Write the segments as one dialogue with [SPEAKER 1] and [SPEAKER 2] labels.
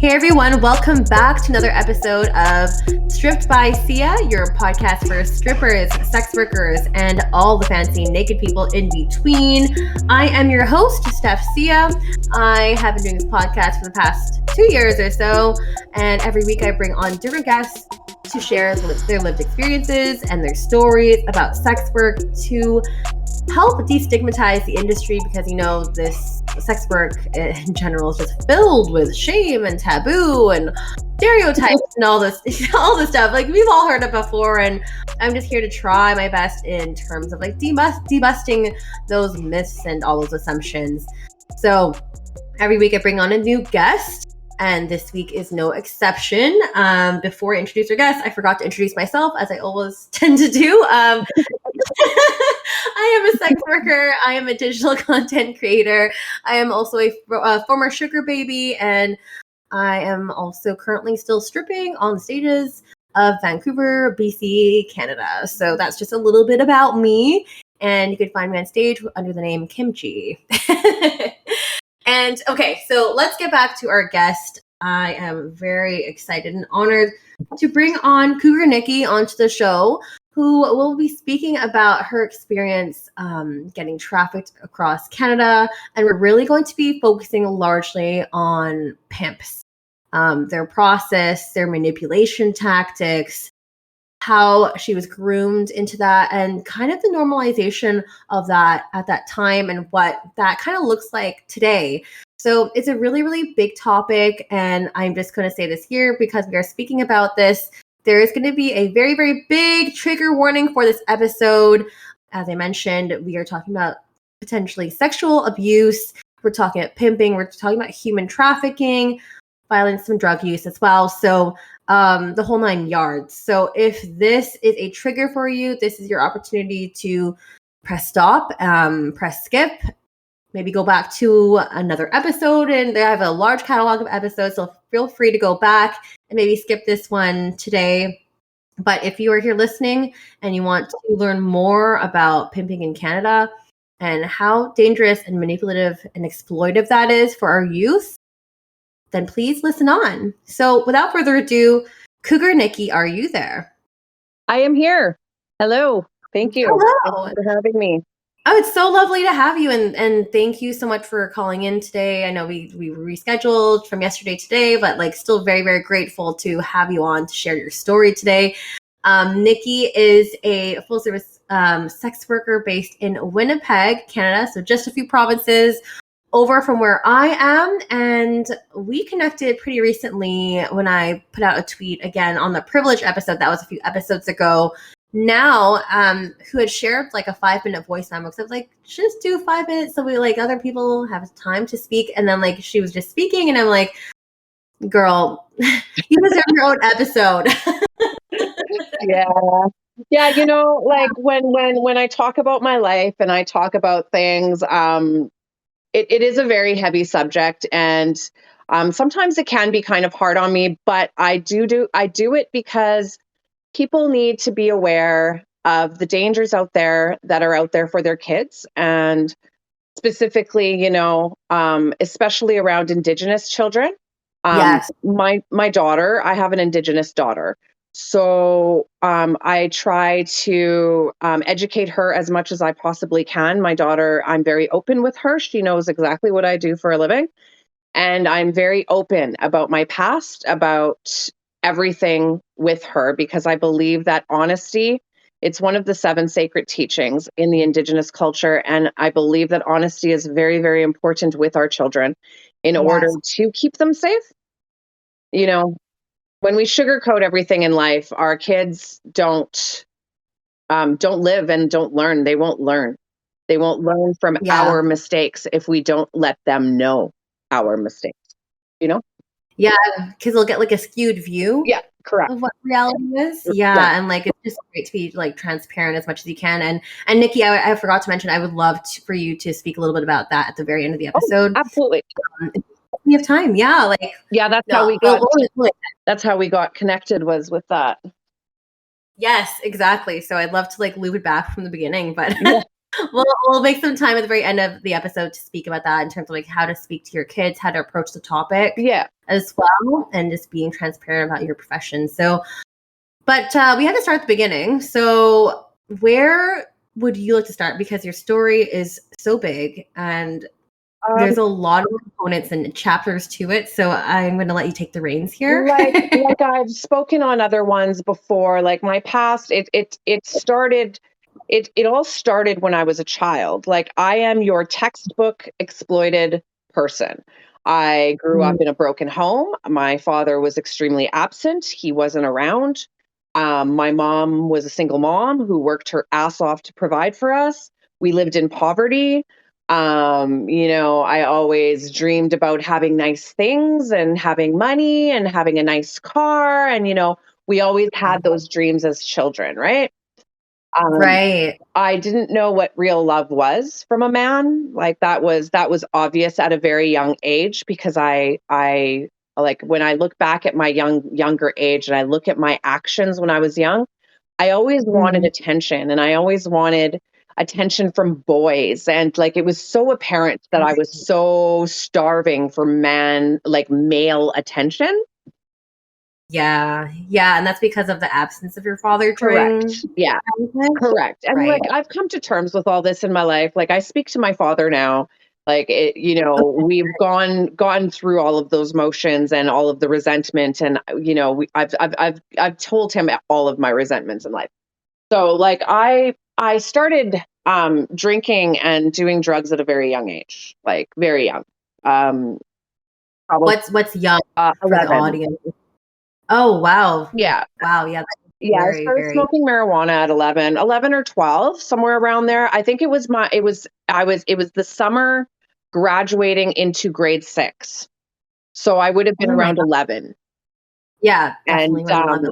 [SPEAKER 1] Hey everyone, welcome back to another episode of Stripped by Sia, your podcast for strippers, sex workers, and all the fancy naked people in between. I am your host, Steph Sia. I have been doing this podcast for the past 2 years or so, and every week I bring on different guests to share their lived experiences and their stories about sex work to help destigmatize the industry, because this sex work in general is just filled with shame and taboo and stereotypes and all this stuff. Like, we've all heard it before, and I'm just here to try my best in terms of like debusting those myths and all those assumptions. So every week I bring on a new guest, and this week is no exception. Before I introduce our guest, I forgot to introduce myself, as I always tend to do. I am a sex worker. I am a digital content creator. I am also a former sugar baby, and I am also currently still stripping on the stages of Vancouver, BC, Canada. So that's just a little bit about me, and you can find me on stage under the name Kimchi. And okay, so let's get back to our guest. I am very excited and honored to bring on Cougar Nikki onto the show, who will be speaking about her experience getting trafficked across Canada. And we're really going to be focusing largely on pimps, their process, their manipulation tactics, how she was groomed into that, and kind of the normalization of that at that time and what that kind of looks like today. So it's a really, really big topic, and I'm just going to say this here because we are speaking about this. There is going to be a very, very big trigger warning for this episode. As I mentioned, we are talking about potentially sexual abuse. We're talking about pimping. We're talking about human trafficking, violence, and drug use as well. So the whole 9 yards. So if this is a trigger for you, this is your opportunity to press stop, press skip, maybe go back to another episode. And they have a large catalog of episodes, so feel free to go back and maybe skip this one today. But if you are here listening and you want to learn more about pimping in Canada and how dangerous and manipulative and exploitive that is for our youth, then please listen on. So without further ado, Cougar Nikki, are you there?
[SPEAKER 2] I am here. Hello. Thank you.
[SPEAKER 1] Hello.
[SPEAKER 2] Thanks for having me.
[SPEAKER 1] Oh, it's so lovely to have you, and thank you so much for calling in today. I know we rescheduled from yesterday to today, but like still very, very grateful to have you on to share your story today. Nikki is a full-service sex worker based in Winnipeg, Canada, so just a few provinces over from where I am, and we connected pretty recently when I put out a tweet again on the privilege episode. That was a few episodes ago now, who had shared like a 5-minute voice memo. So I was like, just do 5 minutes so we like other people have time to speak. And then like she was just speaking, and I'm like, girl, you deserve your own episode.
[SPEAKER 2] Yeah. You know, like when I talk about my life and I talk about things, it is a very heavy subject, and sometimes it can be kind of hard on me, but I do it because people need to be aware of the dangers out there that are out there for their kids, and specifically, especially around Indigenous children.
[SPEAKER 1] Yes.
[SPEAKER 2] My daughter, I have an Indigenous daughter. So I try to educate her as much as I possibly can. My daughter, I'm very open with her. She knows exactly what I do for a living. And I'm very open about my past, about everything with her, because I believe that honesty, it's one of the 7 sacred teachings in the Indigenous culture. And I believe that honesty is very, very important with our children in order to keep them safe. When we sugarcoat everything in life, our kids don't live and don't learn. They won't learn. They won't learn from our mistakes if we don't let them know our mistakes.
[SPEAKER 1] Yeah, because they'll get like a skewed view.
[SPEAKER 2] Yeah, correct.
[SPEAKER 1] Of what reality is. Yeah, and like it's just great to be like transparent as much as you can. And Nikki, I forgot to mention, I would love for you to speak a little bit about that at the very end of the episode.
[SPEAKER 2] Oh, absolutely.
[SPEAKER 1] We have time. Yeah,
[SPEAKER 2] that's how we got connected, was with that.
[SPEAKER 1] Yes, exactly. So I'd love to like loop it back from the beginning, but We'll make some time at the very end of the episode to speak about that in terms of like how to speak to your kids, how to approach the topic
[SPEAKER 2] Yeah.
[SPEAKER 1] as well, and just being transparent about your profession. So, but we had to start at the beginning. So, where would you like to start? Because your story is so big and there's a lot of components and chapters to it. So, I'm going to let you take the reins here.
[SPEAKER 2] like I've spoken on other ones before, like my past, it all started when I was a child. Like I am your textbook exploited person. I grew up
[SPEAKER 1] Mm,
[SPEAKER 2] in a broken home. My father was extremely absent. He wasn't around. My mom was a single mom who worked her ass off to provide for us. We lived in poverty. I always dreamed about having nice things and having money and having a nice car. And, we always had those dreams as children, right? Um,
[SPEAKER 1] right.
[SPEAKER 2] I didn't know what real love was from a man. Like that was obvious at a very young age because I like when I look back at my younger age and I look at my actions when I was young, I always wanted
[SPEAKER 1] Mhm.
[SPEAKER 2] attention and I always wanted attention from boys. And like it was so apparent that I was so starving for like male attention.
[SPEAKER 1] Yeah. Yeah. And that's because of the absence of your father during
[SPEAKER 2] Correct. Yeah.
[SPEAKER 1] childhood?
[SPEAKER 2] Correct. And
[SPEAKER 1] Right.
[SPEAKER 2] like I've come to terms with all this in my life. Like I speak to my father now. Like we've gone through all of those motions and all of the resentment, and I've told him all of my resentments in life. So like I started drinking and doing drugs at a very young age, like very young. Um, Probably
[SPEAKER 1] What's young for the
[SPEAKER 2] 11.
[SPEAKER 1] audience? Oh, wow.
[SPEAKER 2] Yeah.
[SPEAKER 1] Wow, yeah, that's
[SPEAKER 2] Yeah, I
[SPEAKER 1] very,
[SPEAKER 2] started
[SPEAKER 1] very
[SPEAKER 2] smoking marijuana at 11 or 12, somewhere around there. I think it was the summer graduating into grade 6. So I would have been
[SPEAKER 1] oh my
[SPEAKER 2] around
[SPEAKER 1] god.
[SPEAKER 2] 11.
[SPEAKER 1] Yeah,
[SPEAKER 2] And
[SPEAKER 1] definitely around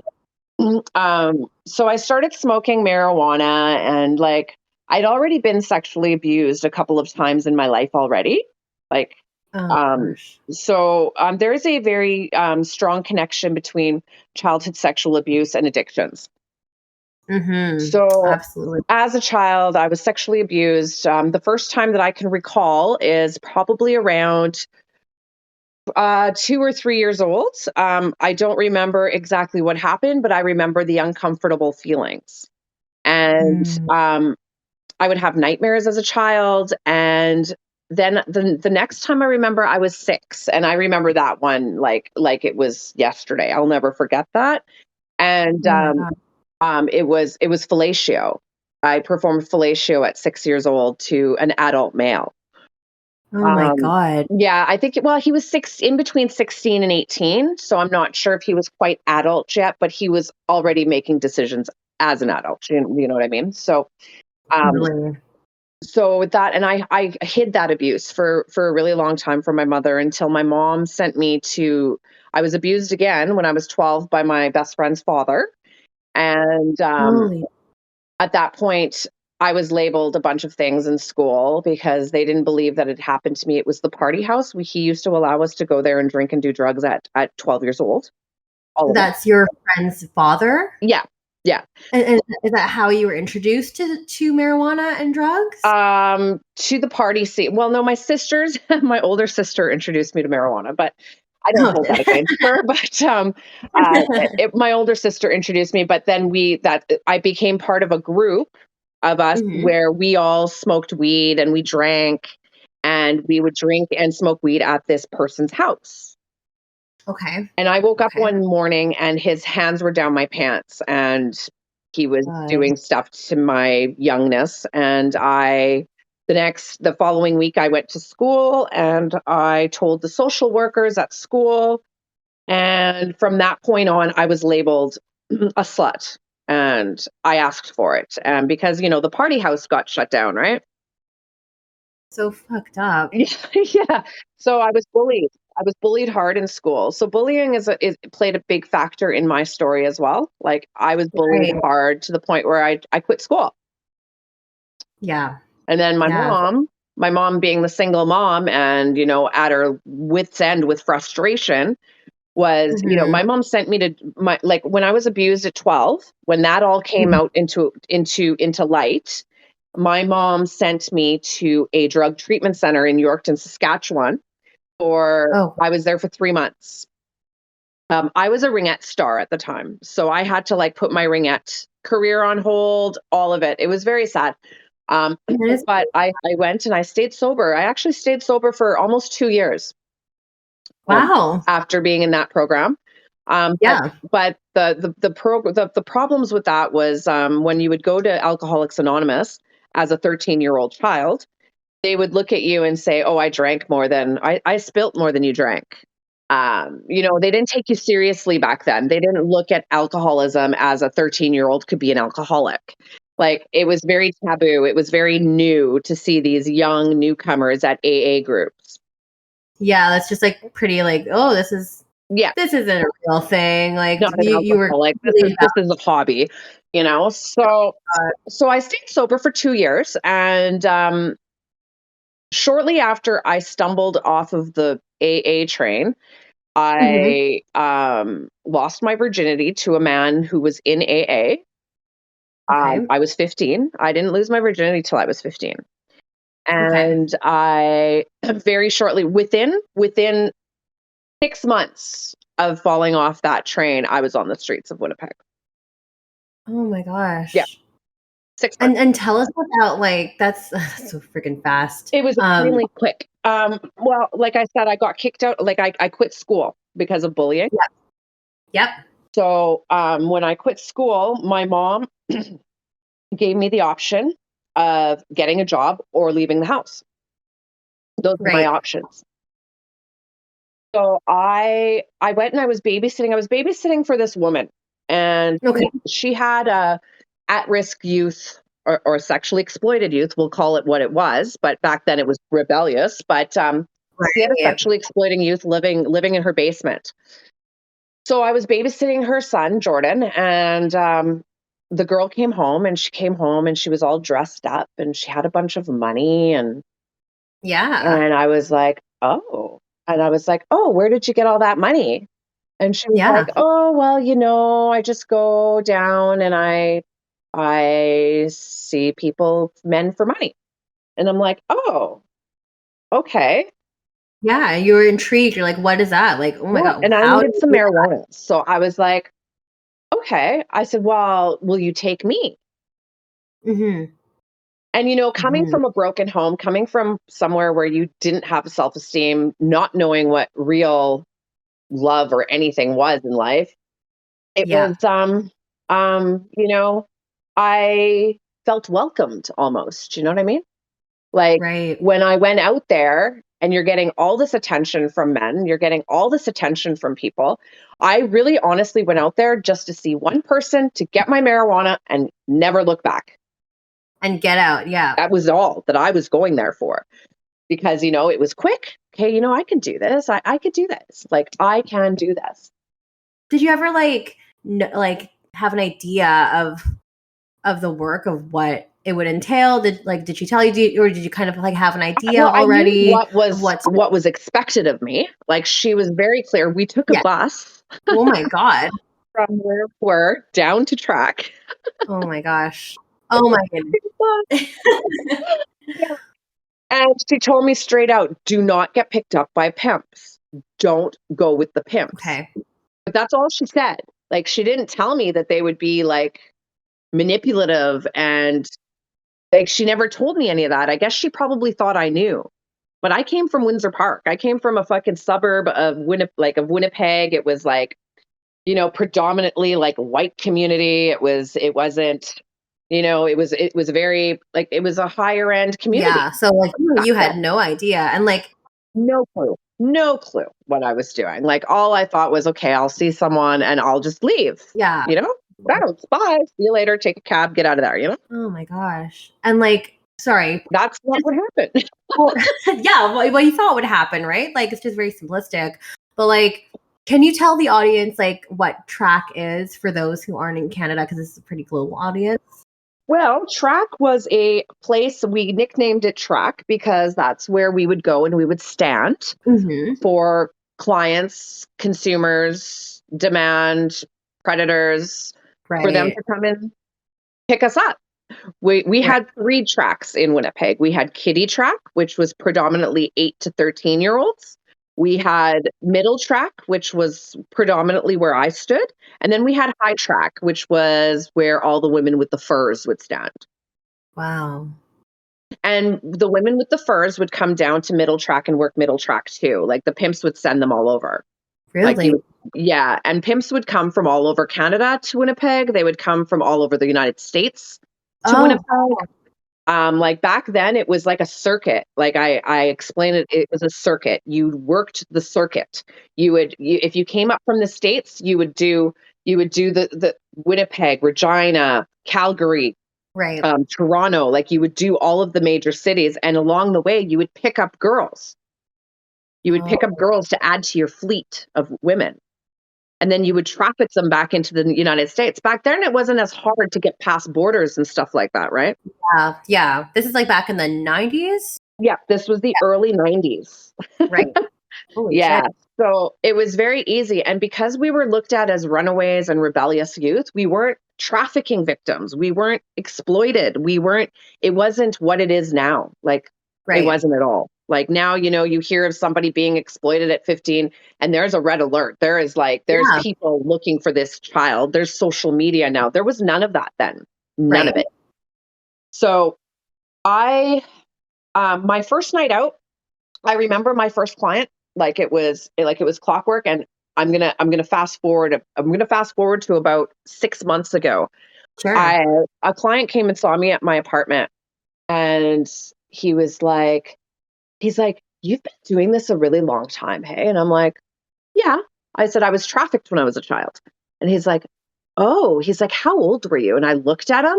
[SPEAKER 1] 11.
[SPEAKER 2] so I started smoking marijuana and like I'd already been sexually abused a couple of times in my life already. Like
[SPEAKER 1] Oh
[SPEAKER 2] um
[SPEAKER 1] gosh.
[SPEAKER 2] there is a very strong connection between childhood sexual abuse and addictions.
[SPEAKER 1] Mhm.
[SPEAKER 2] So,
[SPEAKER 1] Absolutely.
[SPEAKER 2] as a child, I was sexually abused. The first time that I can recall is probably around 2 or 3 years old. I don't remember exactly what happened, but I remember the uncomfortable feelings. And
[SPEAKER 1] Mm.
[SPEAKER 2] I would have nightmares as a child. And then the next time I remember, I was 6, and I remember that one like it was yesterday. I'll never forget that. And
[SPEAKER 1] Oh my god.
[SPEAKER 2] it was fellatio. I performed fellatio at 6 years old to an adult male.
[SPEAKER 1] Oh my
[SPEAKER 2] Um,
[SPEAKER 1] god.
[SPEAKER 2] yeah, I think he was in between 16 and 18, so I'm not sure if he was quite adult yet, but he was already making decisions as an adult. You know what I mean? So, um,
[SPEAKER 1] Really.
[SPEAKER 2] so with that, and I hid that abuse for a really long time from my mother until my mom sent me to. I was abused again when I was 12 by my best friend's father, and
[SPEAKER 1] Holy.
[SPEAKER 2] at that point, I was labeled a bunch of things in school because they didn't believe that it happened to me. It was the party house. He used to allow us to go there and drink and do drugs at 12 years old, all of us.
[SPEAKER 1] That's your friend's father?
[SPEAKER 2] Yeah, yeah.
[SPEAKER 1] And is that how you were introduced to marijuana and drugs?
[SPEAKER 2] To the party scene. Well, no, my sisters, my older sister introduced me to marijuana, but I don't
[SPEAKER 1] Oh,
[SPEAKER 2] hold that against her. But my older sister introduced me, but then I became part of a group of us
[SPEAKER 1] Mhm.
[SPEAKER 2] where we all smoked weed and we drank, and we would drink and smoke weed at this person's house.
[SPEAKER 1] Okay.
[SPEAKER 2] And I woke up
[SPEAKER 1] Okay.
[SPEAKER 2] one morning and his hands were down my pants and he was
[SPEAKER 1] God.
[SPEAKER 2] doing stuff to my youngness. And the following week, I went to school and I told the social workers at school. And from that point on, I was labeled a slut and I asked for it. And because, the party house got shut down, right?
[SPEAKER 1] So fucked up.
[SPEAKER 2] Yeah, yeah. So I was bullied. I was bullied hard in school. So bullying is played a big factor in my story as well. Like I was bullied
[SPEAKER 1] Right.
[SPEAKER 2] hard to the point where I quit school.
[SPEAKER 1] Yeah.
[SPEAKER 2] And then
[SPEAKER 1] Yeah.
[SPEAKER 2] my mom being the single mom and, at her wit's end with frustration was,
[SPEAKER 1] Mhm.
[SPEAKER 2] my mom sent me to when I was abused at 12, when that all came
[SPEAKER 1] Mhm.
[SPEAKER 2] out into light, my mom sent me to a drug treatment center in Yorkton, Saskatchewan.
[SPEAKER 1] Oh,
[SPEAKER 2] I was there for 3 months. I was a ringette star at the time, so I had to like put my ringette career on hold, all of it. It was very sad. Um,
[SPEAKER 1] that is
[SPEAKER 2] but I went and I stayed sober. I actually stayed sober for almost 2 years um,
[SPEAKER 1] wow.
[SPEAKER 2] after being in that program. Um, but
[SPEAKER 1] Yeah.
[SPEAKER 2] but the problems with that was when you would go to Alcoholics Anonymous as a 13-year-old child, they would look at you and say, "Oh, I spilt more than you drank." They didn't take you seriously back then. They didn't look at alcoholism as a 13-year-old could be an alcoholic. Like it was very taboo. It was very new to see these young newcomers at AA groups.
[SPEAKER 1] Yeah, that's just like pretty like, oh,
[SPEAKER 2] Yeah,
[SPEAKER 1] this isn't a real thing. Like
[SPEAKER 2] not an
[SPEAKER 1] you were
[SPEAKER 2] alcoholic.
[SPEAKER 1] completely
[SPEAKER 2] This is a hobby, you know. So
[SPEAKER 1] about
[SPEAKER 2] so I stayed sober for 2 years, and shortly after I stumbled off of the AA train,
[SPEAKER 1] it.
[SPEAKER 2] I lost my virginity to a man who was in AA.
[SPEAKER 1] Okay.
[SPEAKER 2] I was 15. I didn't lose my virginity till I was 15.
[SPEAKER 1] Okay.
[SPEAKER 2] And I very shortly, within 6 months of falling off that train, I was on the streets of Winnipeg.
[SPEAKER 1] Oh my
[SPEAKER 2] Yeah,
[SPEAKER 1] gosh.
[SPEAKER 2] 6 months.
[SPEAKER 1] And tell us about like that's so freaking fast.
[SPEAKER 2] It was extremely quick. Well, like I said, I got kicked out. Like I quit school because of bullying.
[SPEAKER 1] Yep. Yep.
[SPEAKER 2] So when I quit school, my mom gave me the option of getting a job or leaving the house. Those were my
[SPEAKER 1] Right.
[SPEAKER 2] options. So I went and I was babysitting. I was babysitting for this woman, and
[SPEAKER 1] Okay.
[SPEAKER 2] she had a at-risk youth or sexually exploited youth. We'll call it what it was, but back then it was rebellious. But she had a
[SPEAKER 1] Right.
[SPEAKER 2] sexually exploiting youth living in her basement. So I was babysitting her son Jordan, and the girl came home, and she came home and she was all dressed up, and she had a bunch of money,
[SPEAKER 1] Yeah.
[SPEAKER 2] and I was like, "Oh." And I was like, "Oh, where did you get all that money?" And she was like,
[SPEAKER 1] Yeah.
[SPEAKER 2] "Oh, well, I just go down and I see people, men for money." And I'm like, "Oh, okay."
[SPEAKER 1] Yeah. You were intrigued. You're like, what is that? Like, oh my
[SPEAKER 2] Yeah.
[SPEAKER 1] God,
[SPEAKER 2] And I
[SPEAKER 1] how do
[SPEAKER 2] needed
[SPEAKER 1] you
[SPEAKER 2] some
[SPEAKER 1] do
[SPEAKER 2] marijuana. So I was like, "Okay." I said, "Well, will you take me?"
[SPEAKER 1] that? Mm-hmm.
[SPEAKER 2] And coming
[SPEAKER 1] Mm-hmm.
[SPEAKER 2] from a broken home, coming from somewhere where you didn't have self-esteem, not knowing what real love or anything was in life, it
[SPEAKER 1] Yeah.
[SPEAKER 2] was I felt welcomed almost, you know what I mean? Like
[SPEAKER 1] Right.
[SPEAKER 2] when I went out there and you're getting all this attention from men, you're getting all this attention from people. I really honestly went out there just to see one person, to get my marijuana and never look back.
[SPEAKER 1] And get out. Yeah.
[SPEAKER 2] That was all that I was going there for, because it was quick. Okay, I can do this. I could do this. Like I can do this.
[SPEAKER 1] Did you ever like like have an idea of the work of what it would entail? Did she tell you, or did you kind of like have an idea
[SPEAKER 2] Well, I knew
[SPEAKER 1] already of what's
[SPEAKER 2] what was expected of me. Like she was very clear. We took a
[SPEAKER 1] yeah.
[SPEAKER 2] bus
[SPEAKER 1] Oh my God.
[SPEAKER 2] from where we were down to track.
[SPEAKER 1] Oh my gosh. Oh my goodness.
[SPEAKER 2] Yeah. And she told me straight out, do not get picked up by pimps. Don't go with the pimps.
[SPEAKER 1] Okay.
[SPEAKER 2] But that's all she said. Like she didn't tell me that they would be like manipulative, and like she never told me any of that. I guess she probably thought I knew. But I came from Windsor Park. I came from a fucking suburb of Winnipeg. It was like, predominantly like white community. It wasn't, it was very like it was a higher end community
[SPEAKER 1] Yeah. So like
[SPEAKER 2] back
[SPEAKER 1] you
[SPEAKER 2] then.
[SPEAKER 1] had no idea. And like,
[SPEAKER 2] No clue. No clue what I was doing. Like all I thought was, okay, I'll see someone and I'll just leave.
[SPEAKER 1] yeah.
[SPEAKER 2] You know? Bounce, bye. See you later. Take a cab, get out of there.
[SPEAKER 1] Oh my gosh. And like, sorry.
[SPEAKER 2] That's what would happen.
[SPEAKER 1] Well, yeah, what you thought would happen, right? Like it's just very simplistic. But like, can you tell the audience like what track is for those who aren't in Canada? Because this is a pretty global audience.
[SPEAKER 2] Well, Track was a place, we nicknamed it Track because that's where we would go and we would stand
[SPEAKER 1] Mm-hmm.
[SPEAKER 2] for clients, consumers, demand, predators, for them
[SPEAKER 1] Right.
[SPEAKER 2] to come and pick us up. We
[SPEAKER 1] Right.
[SPEAKER 2] had 3 tracks in Winnipeg. We had kiddie track, which was predominantly 8 to 13-year-olds. We had middle track, which was predominantly where I stood, and then we had high track, which was where all the women with the furs would stand.
[SPEAKER 1] Wow.
[SPEAKER 2] And the women with the furs would come down to middle track and work middle track too. Like the pimps would send them all over. Like
[SPEAKER 1] Really?
[SPEAKER 2] you Yeah, and pimps would come from all over Canada to Winnipeg. They would come from all over the United States to
[SPEAKER 1] Oh,
[SPEAKER 2] Winnipeg. Like back then it was like a circuit. Like I explained it, it was a circuit. You worked the circuit. If you came up from the States, you would do the Winnipeg, Regina, Calgary,
[SPEAKER 1] right.
[SPEAKER 2] Toronto, like you would do all of the major cities. And along the way, you would pick up girls. You would pick up
[SPEAKER 1] Oh,
[SPEAKER 2] girls to add to your fleet of women. And then you would traffic them back into the United States. Back then, it wasn't as hard to get past borders and stuff like that, right?
[SPEAKER 1] yeah. Yeah. This is like back in the 90s?
[SPEAKER 2] Yeah, this was the early 90s.
[SPEAKER 1] Right. Holy
[SPEAKER 2] Yeah.
[SPEAKER 1] shit.
[SPEAKER 2] So it was very easy. And because we were looked at as runaways and rebellious youth, we weren't trafficking victims. We weren't exploited. It wasn't what it is now. Like, it
[SPEAKER 1] Right.
[SPEAKER 2] wasn't at all. Like now, you hear of somebody being exploited at 15 and there's a red alert. There's
[SPEAKER 1] Yeah.
[SPEAKER 2] people looking for this child. There's social media now. There was none of that then. None
[SPEAKER 1] Right.
[SPEAKER 2] of it. So my first night out, I remember my first client like it was clockwork, and I'm gonna fast forward. I'm gonna fast forward to about 6 months ago.
[SPEAKER 1] Sure.
[SPEAKER 2] I A client came and saw me at my apartment, and he was like, he's like, "You've been doing this a really long time, hey?" And I'm like, "Yeah." I said, "I was trafficked when I was a child." And he's like, "Oh," he's like, "How old were you?" And I looked at him,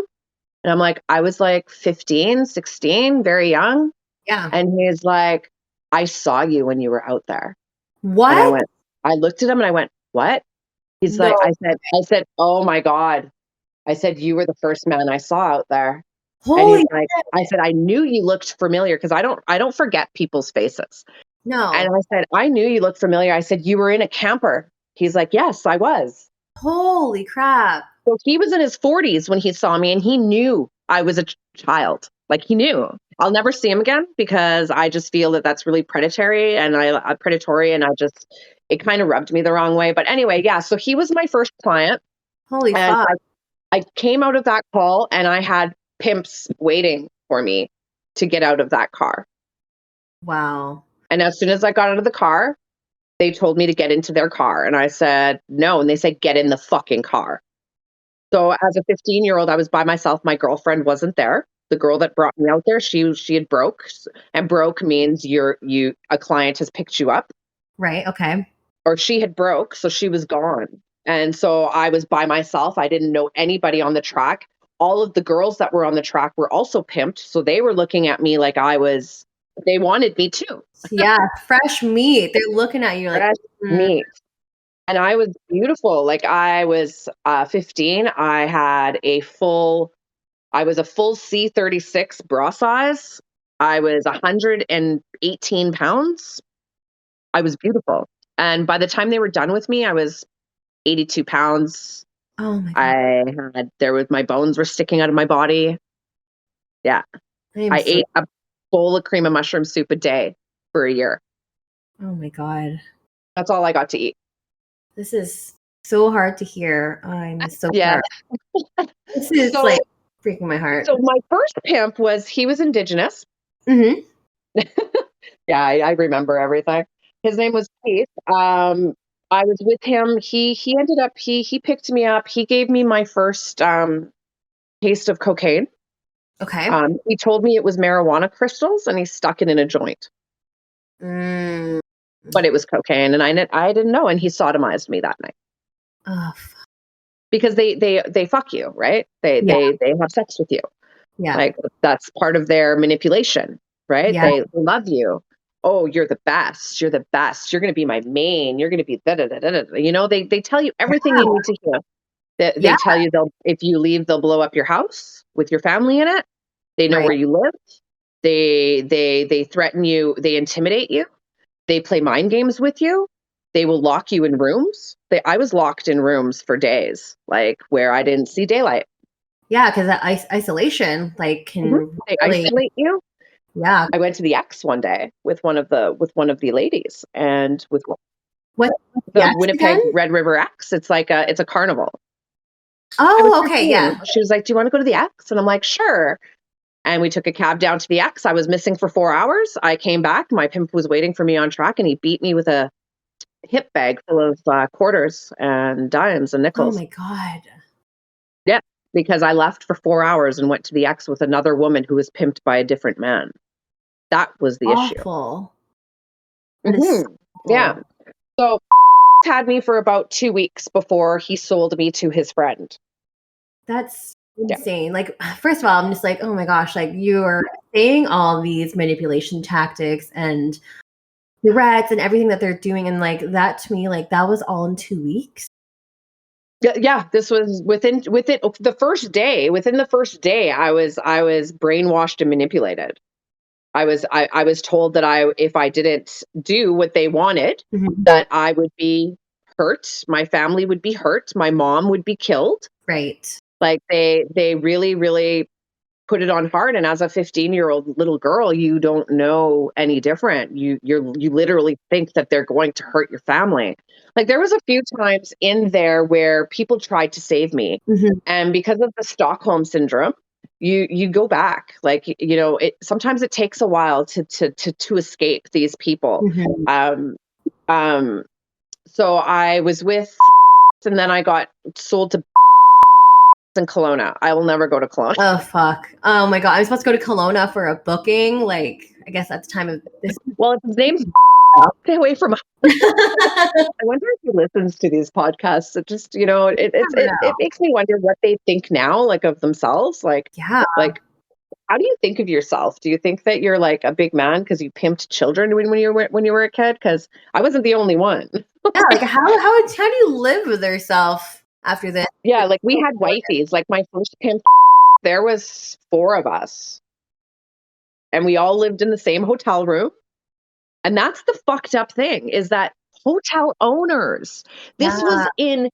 [SPEAKER 2] and I'm like, "I was like 15, 16, very young."
[SPEAKER 1] Yeah.
[SPEAKER 2] And he's like, "I saw you when you were out there." And
[SPEAKER 1] What?
[SPEAKER 2] I looked at him and I went, "What?" He's
[SPEAKER 1] No.
[SPEAKER 2] like, I said, "Oh my God." I said, "You were the first man I saw out there." And he's
[SPEAKER 1] Holy
[SPEAKER 2] like, I said, "I knew you looked familiar because I don't forget people's faces." And
[SPEAKER 1] no.
[SPEAKER 2] I said, "I knew you looked familiar." I said, "You were in a camper." He's like, "Yes, I was."
[SPEAKER 1] Holy crap.
[SPEAKER 2] So he was in his 40s when he saw me and he knew I was a child. Like he knew. I'll never see him again because I just feel that that's really predatory and predatory and it kind of rubbed me the wrong way. But anyway, yeah, so he was my first client
[SPEAKER 1] Holy
[SPEAKER 2] and
[SPEAKER 1] fuck.
[SPEAKER 2] I came out of that call and I had pimps waiting for me to get out of that car.
[SPEAKER 1] Wow.
[SPEAKER 2] And as soon as I got out of the car, they told me to get into their car and I said, "No." And they said, "Get in the fucking car." So as a 15-year-old, I was by myself. My girlfriend wasn't there. The girl that brought me out there, she had broke, and broke means a client has picked you up,
[SPEAKER 1] Right. Okay.
[SPEAKER 2] or she had broke, so she was gone. And so I was by myself. I didn't know anybody on the track. All of the girls that were on the track were also pimped, so they were looking at me like they wanted me too.
[SPEAKER 1] Yeah. Fresh meat. They're looking at you like,
[SPEAKER 2] Fresh
[SPEAKER 1] mm,
[SPEAKER 2] meat. And I was beautiful. Like I was 15. I was a full C36 bra size. I was 118 pounds. I was beautiful. And by the time they were done with me, I was 82 pounds.
[SPEAKER 1] oh my God.
[SPEAKER 2] My bones were sticking out of my body. Yeah.
[SPEAKER 1] I am
[SPEAKER 2] I
[SPEAKER 1] so,
[SPEAKER 2] ate a bowl of cream of mushroom soup a day for a year.
[SPEAKER 1] oh my God.
[SPEAKER 2] That's all I got to eat.
[SPEAKER 1] This is so hard to hear. I'm so
[SPEAKER 2] Yeah.
[SPEAKER 1] sorry. This is
[SPEAKER 2] So,
[SPEAKER 1] like breaking my heart.
[SPEAKER 2] so my first pimp he was indigenous.
[SPEAKER 1] Hmm.
[SPEAKER 2] Yeah, I remember everything. His name was Keith. I was with him. He ended up he picked me up. He gave me my first taste of cocaine.
[SPEAKER 1] Okay.
[SPEAKER 2] He told me it was marijuana crystals, and he stuck it in a joint,
[SPEAKER 1] Mm.
[SPEAKER 2] but it was cocaine, and I didn't know. And he sodomized me that night
[SPEAKER 1] Oh,
[SPEAKER 2] because they fuck you, right?
[SPEAKER 1] yeah.
[SPEAKER 2] They have sex with you.
[SPEAKER 1] Yeah.
[SPEAKER 2] Like that's part of their manipulation, right?
[SPEAKER 1] Yeah.
[SPEAKER 2] They love you. "Oh, you're the best. You're the best. You're going to be my main. You're going to be da da da da da." They tell you everything you need to hear. They
[SPEAKER 1] Yeah.
[SPEAKER 2] tell you if you leave, they'll blow up your house with your family in it. They know
[SPEAKER 1] Right.
[SPEAKER 2] where you live. They threaten you. They intimidate you. They play mind games with you. They will lock you in rooms. I was locked in rooms for days, like where I didn't see daylight.
[SPEAKER 1] Yeah, because that isolation, like, can
[SPEAKER 2] They
[SPEAKER 1] really,
[SPEAKER 2] isolate you.
[SPEAKER 1] yeah.
[SPEAKER 2] I went to the X one day with one of the ladies, and with
[SPEAKER 1] What's the
[SPEAKER 2] the
[SPEAKER 1] X again?
[SPEAKER 2] Winnipeg Red River X. It's a carnival. I was
[SPEAKER 1] Oh, okay,
[SPEAKER 2] 15.
[SPEAKER 1] yeah.
[SPEAKER 2] She was like, "Do you want to go to the X?" And I'm like, "Sure." And we took a cab down to the X. I was missing for 4 hours. I came back. My pimp was waiting for me on track, and he beat me with a hip bag full of quarters and dimes and
[SPEAKER 1] Oh
[SPEAKER 2] nickels.
[SPEAKER 1] my god.
[SPEAKER 2] Yeah, because I left for 4 hours and went to the X with another woman who was pimped by a different man. That was the issue.
[SPEAKER 1] Awful. That is so
[SPEAKER 2] Hmm. Yeah.
[SPEAKER 1] awful.
[SPEAKER 2] So had me for about 2 weeks before he sold me to his friend.
[SPEAKER 1] That's
[SPEAKER 2] Yeah.
[SPEAKER 1] insane. Like, first of all, I'm just like, oh my gosh, like, you're saying all these manipulation tactics and threats and everything that they're doing, and like that to me, like that was all in 2 weeks.
[SPEAKER 2] Yeah, yeah, this was within the first day. Within the first day, I was brainwashed and manipulated. I was told that if I didn't do what they wanted,
[SPEAKER 1] Mhm.
[SPEAKER 2] that I would be hurt, my family would be hurt, my mom would be killed.
[SPEAKER 1] Right.
[SPEAKER 2] Like they really, really put it on hard. And as a 15-year-old little girl, you don't know any different. You literally think that they're going to hurt your family. Like there was a few times in there where people tried to save me.
[SPEAKER 1] Mhm.
[SPEAKER 2] And because of the Stockholm syndrome, you go back. Like it sometimes it takes a while to escape these people.
[SPEAKER 1] Mhm.
[SPEAKER 2] Um um so I was with and then I got sold to in Kelowna. I will never go to Kelowna.
[SPEAKER 1] Oh fuck. Oh my god. I was supposed to go to Kelowna for a booking. Like, I guess at the time of this.
[SPEAKER 2] Well, if his name's stay away from. I wonder if he listens to these podcasts. It just,
[SPEAKER 1] Never
[SPEAKER 2] it
[SPEAKER 1] know.
[SPEAKER 2] makes me wonder what they think now, like of themselves.
[SPEAKER 1] Yeah.
[SPEAKER 2] Like, how do you think of yourself? Do you think that you're like a big man because you pimped children when you were a kid? Because I wasn't the only one.
[SPEAKER 1] Yeah. Like, how do you live with yourself after this?
[SPEAKER 2] Yeah,
[SPEAKER 1] It's
[SPEAKER 2] like we
[SPEAKER 1] so
[SPEAKER 2] had
[SPEAKER 1] important.
[SPEAKER 2] wifeys. Like my first pimp, there was four of us, and we all lived in the same hotel room. And that's the fucked up thing is that hotel owners, this was
[SPEAKER 1] Yeah.
[SPEAKER 2] in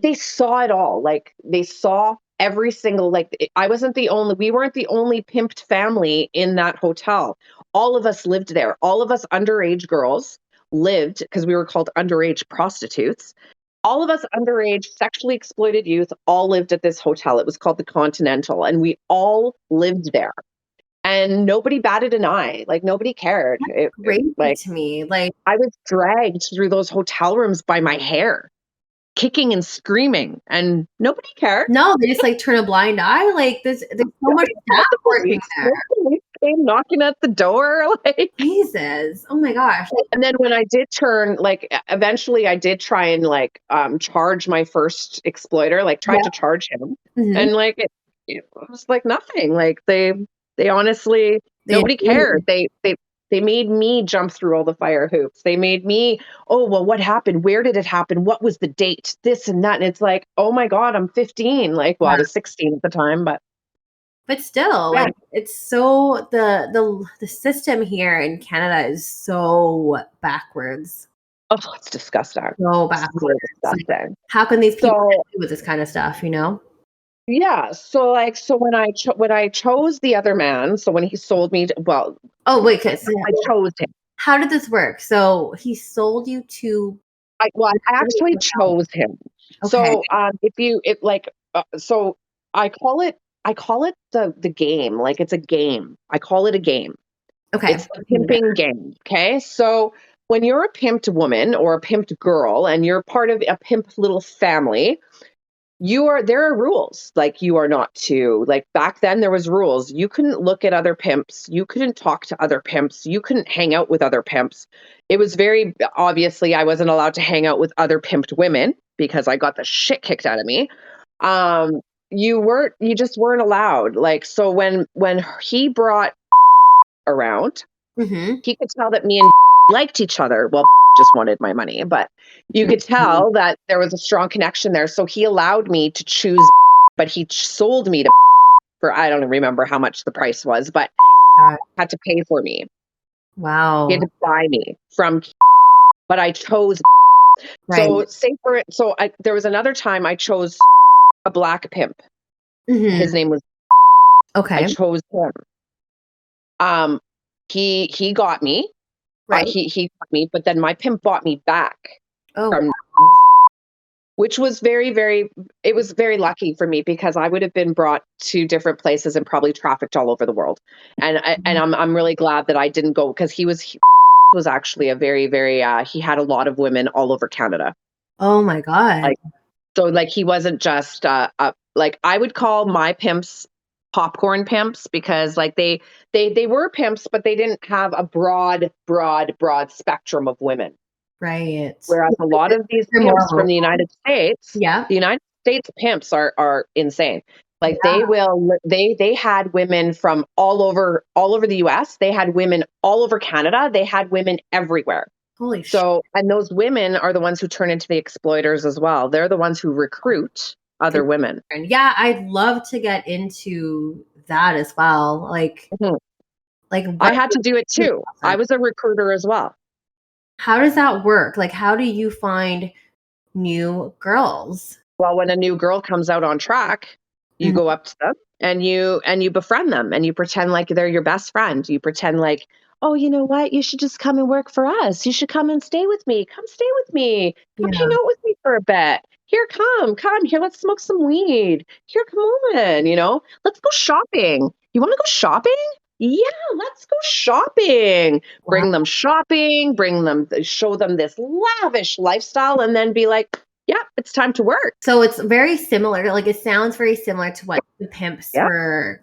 [SPEAKER 2] they saw it all. Like they saw every single I wasn't the only we weren't the only pimped family in that hotel. All of us lived there. All of us underage girls lived because we were called underage prostitutes. All of us underage sexually exploited youth all lived at this hotel. It was called the Continental and we all lived there. And nobody batted an eye. Like nobody cared.
[SPEAKER 1] Crazy
[SPEAKER 2] Like
[SPEAKER 1] to me. Like,
[SPEAKER 2] I was dragged through those hotel rooms by my hair, kicking and screaming, and nobody cared.
[SPEAKER 1] no, they just like turn a blind eye. Like, there's so much
[SPEAKER 2] Nobody
[SPEAKER 1] staff
[SPEAKER 2] called the
[SPEAKER 1] working
[SPEAKER 2] police.
[SPEAKER 1] there.
[SPEAKER 2] No police came knocking at the door. Like,
[SPEAKER 1] Jesus. Oh my gosh. Like,
[SPEAKER 2] and then when I did turn, eventually I did try and charge my first exploiter, like tried
[SPEAKER 1] yeah.
[SPEAKER 2] to charge him,
[SPEAKER 1] Mhm.
[SPEAKER 2] and it was like nothing. Like they honestly
[SPEAKER 1] They didn't
[SPEAKER 2] nobody
[SPEAKER 1] do anything.
[SPEAKER 2] cared. They made me jump through all the fire hoops. They made me, oh well, what happened? Where did it happen? What was the date? This and that. And it's like, oh my God, I'm 15. Like, well, I
[SPEAKER 1] Yeah.
[SPEAKER 2] was 16 at the time, but
[SPEAKER 1] But still,
[SPEAKER 2] yeah.
[SPEAKER 1] like, it's so the system here in Canada is so backwards.
[SPEAKER 2] Oh, it's disgusting.
[SPEAKER 1] So
[SPEAKER 2] It's
[SPEAKER 1] backwards.
[SPEAKER 2] really
[SPEAKER 1] Like,
[SPEAKER 2] disgusting.
[SPEAKER 1] how can these people get
[SPEAKER 2] So
[SPEAKER 1] away with this kind of stuff, you know?
[SPEAKER 2] yeah, so when I chose the other man, so when he sold me, well,
[SPEAKER 1] Oh, wait, 'cause
[SPEAKER 2] I chose him.
[SPEAKER 1] how did this work? So he sold you to
[SPEAKER 2] I actually chose him.
[SPEAKER 1] okay,
[SPEAKER 2] So if you it like so I call it the game, like it's a game. I call it a game.
[SPEAKER 1] okay.
[SPEAKER 2] It's the pimping game. Okay, so when you're a pimped woman or a pimped girl and you're part of a pimp little family, there are rules. Like you are not to like back then there was rules. You couldn't look at other pimps, you couldn't talk to other pimps, you couldn't hang out with other pimps. It was very obviously I wasn't allowed to hang out with other pimped women because I got the shit kicked out of me. um you just weren't allowed. Like so when he brought around,
[SPEAKER 1] Mhm.
[SPEAKER 2] he could tell that me and liked each other. Well, just wanted my money, but you could
[SPEAKER 1] Mhm.
[SPEAKER 2] tell that there was a strong connection there. So he allowed me to choose, but he sold me to for I don't remember how much the price was, but
[SPEAKER 1] God.
[SPEAKER 2] had to pay for me. He had
[SPEAKER 1] Wow.
[SPEAKER 2] to buy me from, but I chose.
[SPEAKER 1] Right.
[SPEAKER 2] So say for it. So there was another time I chose a black pimp.
[SPEAKER 1] Mhm.
[SPEAKER 2] His name was, I
[SPEAKER 1] Okay.
[SPEAKER 2] chose him. Um, he got me.
[SPEAKER 1] Right.
[SPEAKER 2] He got me, but then my pimp bought me back
[SPEAKER 1] Oh,
[SPEAKER 2] from,
[SPEAKER 1] wow.
[SPEAKER 2] which was it was very lucky for me because I would have been brought to different places and probably trafficked all over the world. And I'm really glad that I didn't go because he was actually a very he had a lot of women all over Canada.
[SPEAKER 1] Oh my god.
[SPEAKER 2] Like, so like he wasn't just like I would call my pimps popcorn pimps because like they were pimps, but they didn't have a broad spectrum of women.
[SPEAKER 1] Right.
[SPEAKER 2] Whereas a lot of these
[SPEAKER 1] They're more
[SPEAKER 2] pimps from
[SPEAKER 1] Yeah.
[SPEAKER 2] the United States pimps are insane. Like
[SPEAKER 1] Yeah.
[SPEAKER 2] they had women from all over the US. They had women all over Canada. They had women everywhere.
[SPEAKER 1] Holy sh
[SPEAKER 2] So, and those women are the ones who turn into the exploiters as well. They're the ones who recruit other women.
[SPEAKER 1] Yeah, I'd love to get into that as well.
[SPEAKER 2] Mhm.
[SPEAKER 1] Like
[SPEAKER 2] I
[SPEAKER 1] what
[SPEAKER 2] had to do it
[SPEAKER 1] is
[SPEAKER 2] too. I was a recruiter as well.
[SPEAKER 1] how does that work? Like, how do you find new girls?
[SPEAKER 2] Well, when a new girl comes out on track, you
[SPEAKER 1] Mhm.
[SPEAKER 2] go up to them and you befriend them and you pretend like they're your best friend. You pretend like, "Oh, you know what? You should just come and work for us. You should come and stay with me. Come stay with me. Come hang
[SPEAKER 1] Yeah.
[SPEAKER 2] out with me for a bit. Here, come here. Let's smoke some weed. Here, come on. Let's go shopping. You want to go shopping? Yeah, let's go shopping.
[SPEAKER 1] Wow.
[SPEAKER 2] Bring them shopping. Show them this lavish lifestyle, and then be like, yeah, it's time to work.
[SPEAKER 1] So it's very similar. Like it sounds very similar to what the pimps
[SPEAKER 2] Yeah,
[SPEAKER 1] were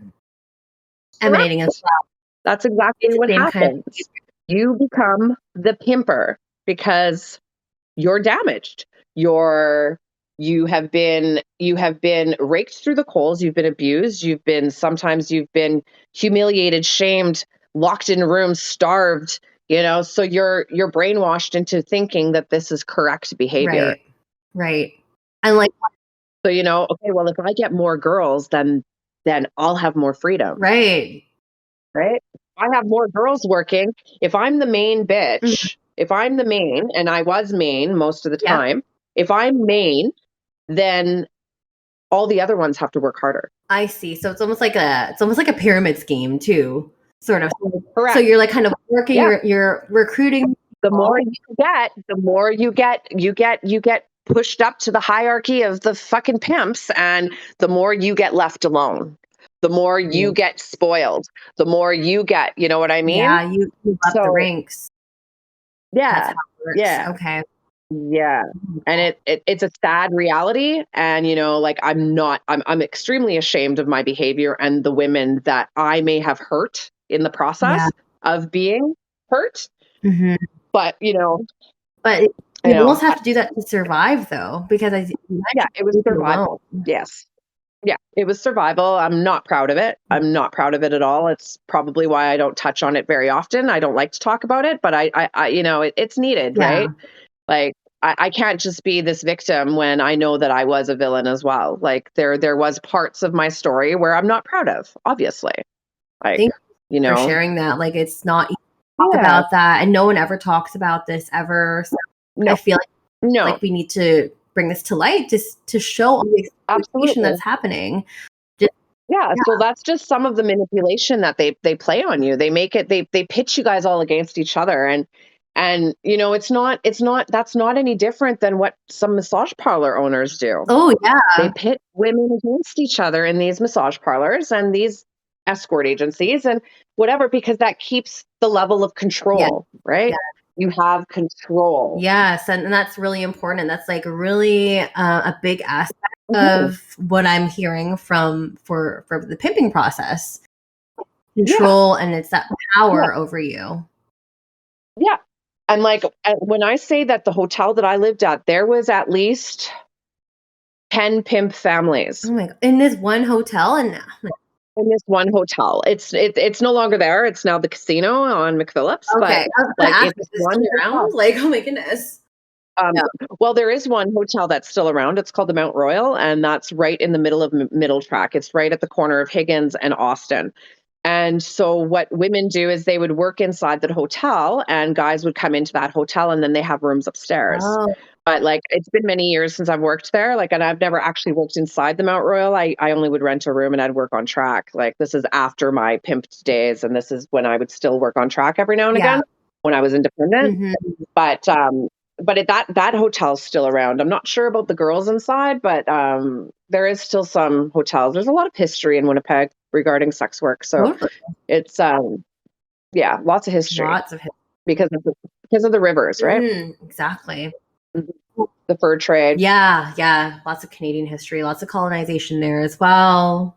[SPEAKER 1] emanating as
[SPEAKER 2] correct.
[SPEAKER 1] well.
[SPEAKER 2] That's exactly
[SPEAKER 1] It's
[SPEAKER 2] what
[SPEAKER 1] the same kind of
[SPEAKER 2] happens. You become the pimper because you're damaged. You have been raked through the coals, you've been abused, sometimes you've been humiliated, shamed, locked in rooms, starved, so you're brainwashed into thinking that this is correct behavior.
[SPEAKER 1] right. Right. And like
[SPEAKER 2] So, okay, well, if I get more girls, then I'll have more freedom.
[SPEAKER 1] right.
[SPEAKER 2] Right? I have more girls working. If I'm the main
[SPEAKER 1] Mhm.
[SPEAKER 2] bitch, if I'm the main, and I was main most of the
[SPEAKER 1] Yep.
[SPEAKER 2] time, if I'm main, then all the other ones have to work harder.
[SPEAKER 1] I see. So it's almost like a pyramid scheme too, sort of. So
[SPEAKER 2] Correct.
[SPEAKER 1] you're like kind of working,
[SPEAKER 2] Yeah.
[SPEAKER 1] you're recruiting
[SPEAKER 2] The more
[SPEAKER 1] people.
[SPEAKER 2] you get, you get pushed up to the hierarchy of the fucking pimps, and the more you get left alone. The more you get spoiled. The more you get, you know what I mean?
[SPEAKER 1] Yeah, you move up the
[SPEAKER 2] So,
[SPEAKER 1] ranks. That's how
[SPEAKER 2] yeah.
[SPEAKER 1] it works.
[SPEAKER 2] Yeah.
[SPEAKER 1] Okay.
[SPEAKER 2] Yeah. And it's a sad reality. And like I'm extremely ashamed of my behavior and the women that I may have hurt in the
[SPEAKER 1] Yeah.
[SPEAKER 2] process of being hurt.
[SPEAKER 1] Mhm.
[SPEAKER 2] But
[SPEAKER 1] But
[SPEAKER 2] you
[SPEAKER 1] you
[SPEAKER 2] know,
[SPEAKER 1] almost have to do that to survive though, because I you
[SPEAKER 2] yeah,
[SPEAKER 1] mentioned
[SPEAKER 2] it was
[SPEAKER 1] living alone.
[SPEAKER 2] survival. Yes. Yeah, it was survival. I'm not proud of it. I'm not proud of it at all. It's probably why I don't touch on it very often. I don't like to talk about it, but it's needed,
[SPEAKER 1] Yeah.
[SPEAKER 2] right? Like I can't just be this victim when I know that I was a villain as well. Like there was parts of my story where I'm not proud of, obviously. Like,
[SPEAKER 1] Thank
[SPEAKER 2] you
[SPEAKER 1] you for
[SPEAKER 2] know,
[SPEAKER 1] sharing that. Like it's not easy to talk
[SPEAKER 2] yeah,
[SPEAKER 1] about that and no one ever talks about this ever. So I
[SPEAKER 2] no,
[SPEAKER 1] feel
[SPEAKER 2] no,
[SPEAKER 1] like we need to bring this to light just to show all the exploitation
[SPEAKER 2] absolutely.
[SPEAKER 1] that's happening. Just
[SPEAKER 2] Yeah,
[SPEAKER 1] yeah.
[SPEAKER 2] so that's just some of the manipulation that they play on you. They make it they pitch you guys all against each other, and it's not that's not any different than what some massage parlor owners do.
[SPEAKER 1] Oh
[SPEAKER 2] They
[SPEAKER 1] yeah.
[SPEAKER 2] pit women against each other in these massage parlors and these escort agencies and whatever, because that keeps the level of
[SPEAKER 1] Yeah.
[SPEAKER 2] control, right? You have control.
[SPEAKER 1] Yes, and that's really important. That's like really a big aspect
[SPEAKER 2] Mhm.
[SPEAKER 1] of what I'm hearing for the pimping process.
[SPEAKER 2] Yeah,
[SPEAKER 1] Control and it's that
[SPEAKER 2] yeah,
[SPEAKER 1] power over you.
[SPEAKER 2] yeah. And like when I say that the hotel that I lived at, there was at least 10 pimp families
[SPEAKER 1] Oh my god! In this one hotel, and
[SPEAKER 2] in this one hotel. It's no longer there. It's now the casino on McPhillips, but
[SPEAKER 1] okay, I was gonna
[SPEAKER 2] like
[SPEAKER 1] ask,
[SPEAKER 2] it's
[SPEAKER 1] is this
[SPEAKER 2] one
[SPEAKER 1] still
[SPEAKER 2] hotel.
[SPEAKER 1] around? Like, oh my goodness.
[SPEAKER 2] Um,
[SPEAKER 1] Yeah.
[SPEAKER 2] well, there is one hotel that's still around. It's called the Mount Royal, and that's right in the middle of Middle Track. It's right at the corner of Higgins and Austin. And so, what women do is they would work inside the hotel, and guys would come into that hotel, and then they have rooms upstairs.
[SPEAKER 1] Oh.
[SPEAKER 2] But, like, it's been many years since I've worked there, like, and I've never actually worked inside the Mount Royal. I only would rent a room and I'd work on track. Like, this is after my pimped days, and this is when I would still work on track every now and
[SPEAKER 1] Yeah.
[SPEAKER 2] again when I was independent.
[SPEAKER 1] Mhm.
[SPEAKER 2] But that hotel's still around. I'm not sure about the girls inside, but, there is still some hotels. There's a lot of history in Winnipeg regarding sex work, so
[SPEAKER 1] Totally.
[SPEAKER 2] it's, yeah, lots of history
[SPEAKER 1] Lots of
[SPEAKER 2] because of the rivers, right?
[SPEAKER 1] exactly.
[SPEAKER 2] Mhm. The fur trade.
[SPEAKER 1] Yeah, yeah. Lots of Canadian history, lots of colonization there as well.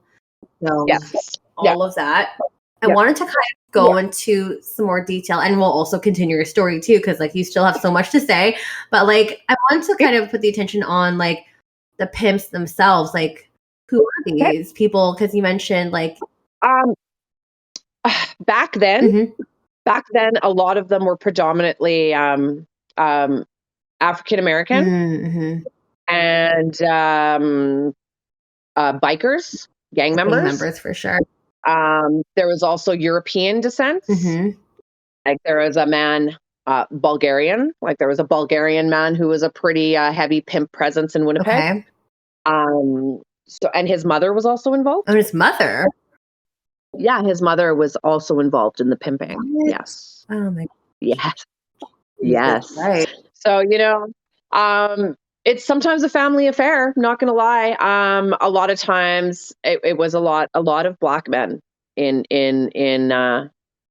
[SPEAKER 1] So
[SPEAKER 2] Yes. Yeah.
[SPEAKER 1] all of that. I
[SPEAKER 2] Yeah.
[SPEAKER 1] wanted to kind of go into some more detail, and we'll also continue your story too, because like you still have so much to say. But like I want to kind of put the attention on like the pimps themselves. Like who are
[SPEAKER 2] Okay.
[SPEAKER 1] these people? Because you mentioned like
[SPEAKER 2] Um, back then,
[SPEAKER 1] Mhm.
[SPEAKER 2] a lot of them were predominantly African American
[SPEAKER 1] Mhm.
[SPEAKER 2] and bikers, gang
[SPEAKER 1] Gang
[SPEAKER 2] members.
[SPEAKER 1] members for sure.
[SPEAKER 2] There was also European descent.
[SPEAKER 1] Mhm.
[SPEAKER 2] Like there was a man, Bulgarian. Like there was a Bulgarian man who was a pretty heavy pimp presence in Winnipeg.
[SPEAKER 1] Okay.
[SPEAKER 2] And his mother was also involved.
[SPEAKER 1] Oh, his mother.
[SPEAKER 2] Yeah, his mother was also involved in the pimping.
[SPEAKER 1] What?
[SPEAKER 2] Yes.
[SPEAKER 1] Oh my
[SPEAKER 2] Yes.
[SPEAKER 1] Jesus
[SPEAKER 2] Yes.
[SPEAKER 1] Christ.
[SPEAKER 2] So, it's sometimes a family affair, not gonna lie. A lot of times it was a lot of black men in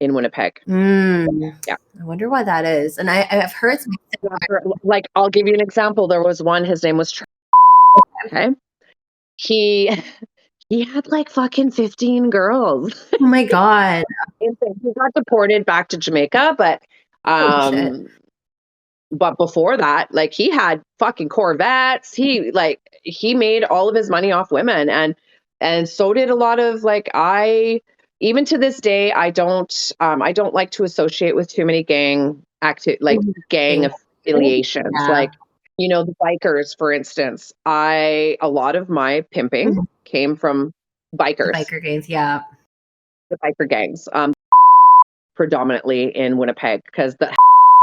[SPEAKER 2] Winnipeg. Yeah.
[SPEAKER 1] I wonder why that is. And I've heard some
[SPEAKER 2] Like, I'll give you an example. There was one, his name was okay. He he had like fucking 15 girls.
[SPEAKER 1] oh my God.
[SPEAKER 2] He got deported back to Jamaica,
[SPEAKER 1] Holy shit.
[SPEAKER 2] but before that, like he had fucking Corvettes. He made all of his money off women, and so did a lot of like I even to this day I don't like to associate with too many gang affiliations.
[SPEAKER 1] Yeah.
[SPEAKER 2] Like, the bikers, for instance. A lot of my pimping
[SPEAKER 1] Mhm.
[SPEAKER 2] came from
[SPEAKER 1] The
[SPEAKER 2] bikers,
[SPEAKER 1] biker gangs. Yeah.
[SPEAKER 2] the biker gangs, predominantly in Winnipeg because the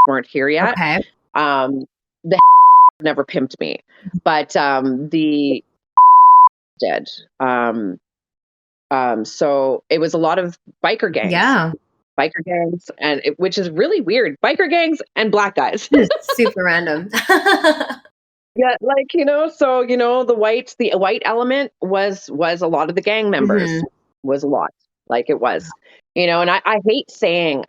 [SPEAKER 2] weren't here yet.
[SPEAKER 1] Okay.
[SPEAKER 2] Um, the never pimped me, but the did. So it was a lot of
[SPEAKER 1] Yeah.
[SPEAKER 2] biker gangs, which is really weird. Biker gangs and black guys.
[SPEAKER 1] Super random.
[SPEAKER 2] Yeah, like so the white element was a lot of the gang members,
[SPEAKER 1] Mhm.
[SPEAKER 2] was a lot, like it was, and I hate saying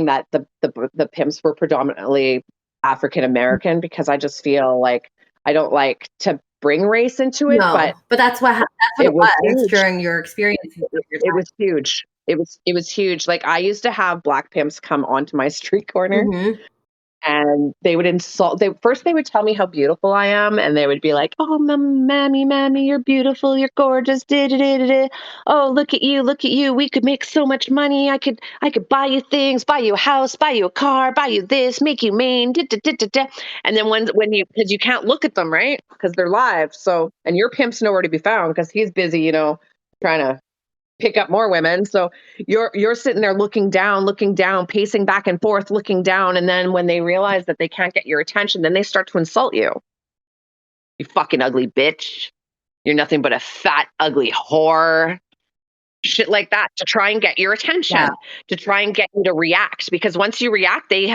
[SPEAKER 2] that the pimps were predominantly African American because I just feel like I don't like to bring race into it,
[SPEAKER 1] No,
[SPEAKER 2] but
[SPEAKER 1] but that's what
[SPEAKER 2] it
[SPEAKER 1] it
[SPEAKER 2] was
[SPEAKER 1] was
[SPEAKER 2] huge.
[SPEAKER 1] during your experience of your
[SPEAKER 2] It was huge. It was huge. Like I used to have black pimps come onto my street corner,
[SPEAKER 1] time. Mhm.
[SPEAKER 2] and they would they would tell me how beautiful I am, and they would be like, "Oh, mammy, you're beautiful, you're gorgeous. Da, da, da, da, da. Oh, look at you. We could make so much money. I could buy you things, buy you a house, buy you a car, buy you this, make you main." Da, da, da, da, da. And then when you because you can't look at them, right? Because they're live. So and your pimp's nowhere to be found because he's busy, trying to pick up more women. So you're sitting there looking down, pacing back and forth, looking down, and then when they realize that they can't get your attention, then they start to insult you. You fucking ugly bitch. You're nothing but a fat, ugly whore. Shit like that to try and get your
[SPEAKER 1] Yeah.
[SPEAKER 2] attention, to try and get you to react. Because once you react, they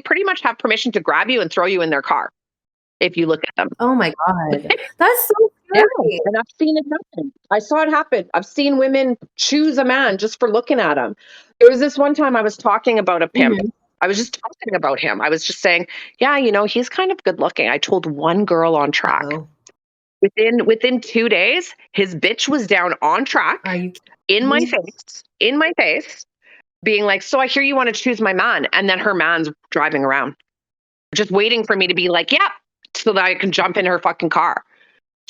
[SPEAKER 2] pretty much have permission to grab you and throw you in their car if you look at them.
[SPEAKER 1] Oh my God. That's so
[SPEAKER 2] Yeah,
[SPEAKER 1] scary.
[SPEAKER 2] and I've seen it happen. I saw it happen. I've seen women choose a man just for looking at him. There was this one time I was talking about a pimp.
[SPEAKER 1] Mhm.
[SPEAKER 2] I was just talking about him. I was just saying, yeah, he's kind of good looking. I told one girl on track.
[SPEAKER 1] Uh-oh.
[SPEAKER 2] Within 2 days, his bitch was down on
[SPEAKER 1] Are
[SPEAKER 2] track
[SPEAKER 1] you
[SPEAKER 2] in
[SPEAKER 1] kidding?
[SPEAKER 2] my face, being like, so I hear you want to choose my man. And then her man's driving around, just waiting for me to be like, yeah, so that I can jump in her fucking car.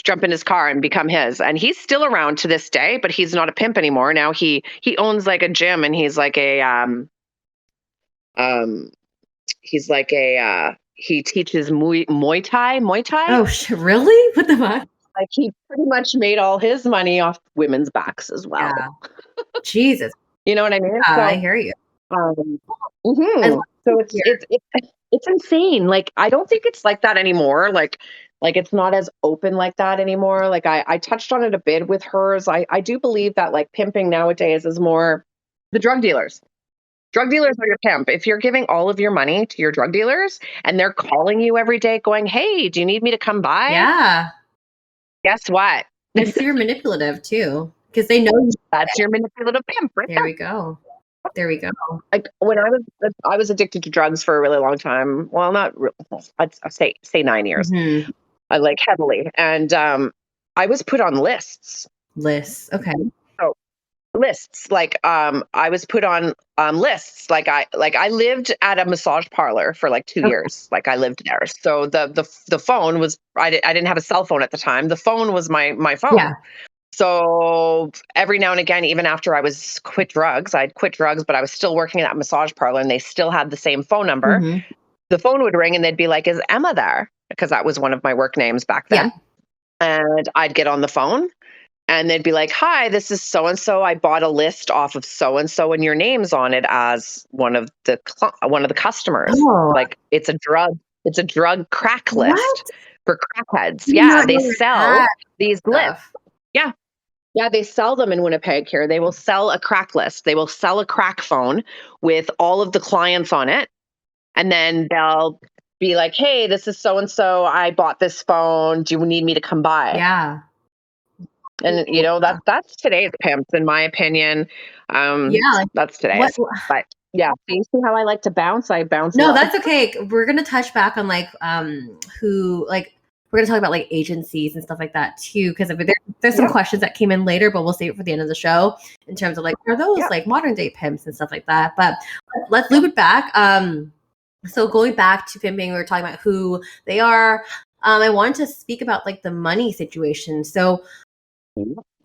[SPEAKER 2] Jump in his car and become his. And he's still around to this day, but he's not a pimp anymore. Now he owns like a gym, and he's like a um he teaches Muay Thai.
[SPEAKER 1] Oh, really? What the fuck?
[SPEAKER 2] Like he pretty much made all his money off women's backs as well.
[SPEAKER 1] Yeah. Jesus.
[SPEAKER 2] You know what I mean?
[SPEAKER 1] Yeah, I
[SPEAKER 2] So
[SPEAKER 1] hear you.
[SPEAKER 2] um
[SPEAKER 1] I love
[SPEAKER 2] so
[SPEAKER 1] to
[SPEAKER 2] it's
[SPEAKER 1] hear.
[SPEAKER 2] it's it's It's insane. Like, I don't think it's like that anymore. Like it's not as open like that anymore. Like I touched on it a bit with hers. I do believe that like pimping nowadays is more the drug dealers. Drug dealers are your pimp. If you're giving all of your money to your drug dealers and they're calling you every day going, "Hey, do you need me to come by?"
[SPEAKER 1] Yeah.
[SPEAKER 2] Guess what?
[SPEAKER 1] It's super manipulative too, because they know you.
[SPEAKER 2] That's your manipulative pimp right
[SPEAKER 1] There
[SPEAKER 2] there.
[SPEAKER 1] we go. There we go.
[SPEAKER 2] Like when I was addicted to drugs for a really long time. Well, not real. I'd say 9 years.
[SPEAKER 1] Mhm.
[SPEAKER 2] I like heavily, and I was put on lists.
[SPEAKER 1] Lists. Okay.
[SPEAKER 2] So lists, like I was put on lists. Like I lived at a massage parlor for like 2 years. Like I lived there. So the phone was I didn't have a cell phone at the time. The phone was my phone.
[SPEAKER 1] Yeah.
[SPEAKER 2] So every now and again, even after I was quit drugs, I'd quit drugs, but I was still working at that massage parlor and they still had the same phone number.
[SPEAKER 1] Mhm.
[SPEAKER 2] The phone would ring and they'd be like, "Is Emma there?" Because that was one of my work names back
[SPEAKER 1] Yeah.
[SPEAKER 2] then. And I'd get on the phone and they'd be like, "Hi, this is so and so. I bought a list off of so and so and your name's on it as one of the customers."
[SPEAKER 1] Oh,
[SPEAKER 2] Like it's a drug crack
[SPEAKER 1] what?
[SPEAKER 2] list for crackheads.
[SPEAKER 1] I did
[SPEAKER 2] Yeah,
[SPEAKER 1] not
[SPEAKER 2] they
[SPEAKER 1] know they
[SPEAKER 2] sell
[SPEAKER 1] had
[SPEAKER 2] these lists.
[SPEAKER 1] stuff.
[SPEAKER 2] Yeah. Yeah, they sell them in Winnipeg here. They will sell a crack list. They will sell a crack phone with all of the clients on it. And then they'll be like, "Hey, this is so and so. I bought this phone. Do you need me to come by?"
[SPEAKER 1] Yeah.
[SPEAKER 2] And that's today's pimps, in my opinion.
[SPEAKER 1] Yeah. Like,
[SPEAKER 2] That's
[SPEAKER 1] what?
[SPEAKER 2] today's. But yeah, so you see how I like to bounce? I bounce
[SPEAKER 1] No,
[SPEAKER 2] well.
[SPEAKER 1] that's okay. We're gonna touch back on like who like we're gonna talk about like agencies and stuff like that too, because there's some
[SPEAKER 2] Yeah,
[SPEAKER 1] questions that came in later, but we'll save it for the end of the show in terms of like are those
[SPEAKER 2] yeah,
[SPEAKER 1] like modern day pimps and stuff like that. But let's
[SPEAKER 2] yeah.
[SPEAKER 1] loop it back. So going back to pimping, we were talking about who they are. I wanted to speak about like the money situation. So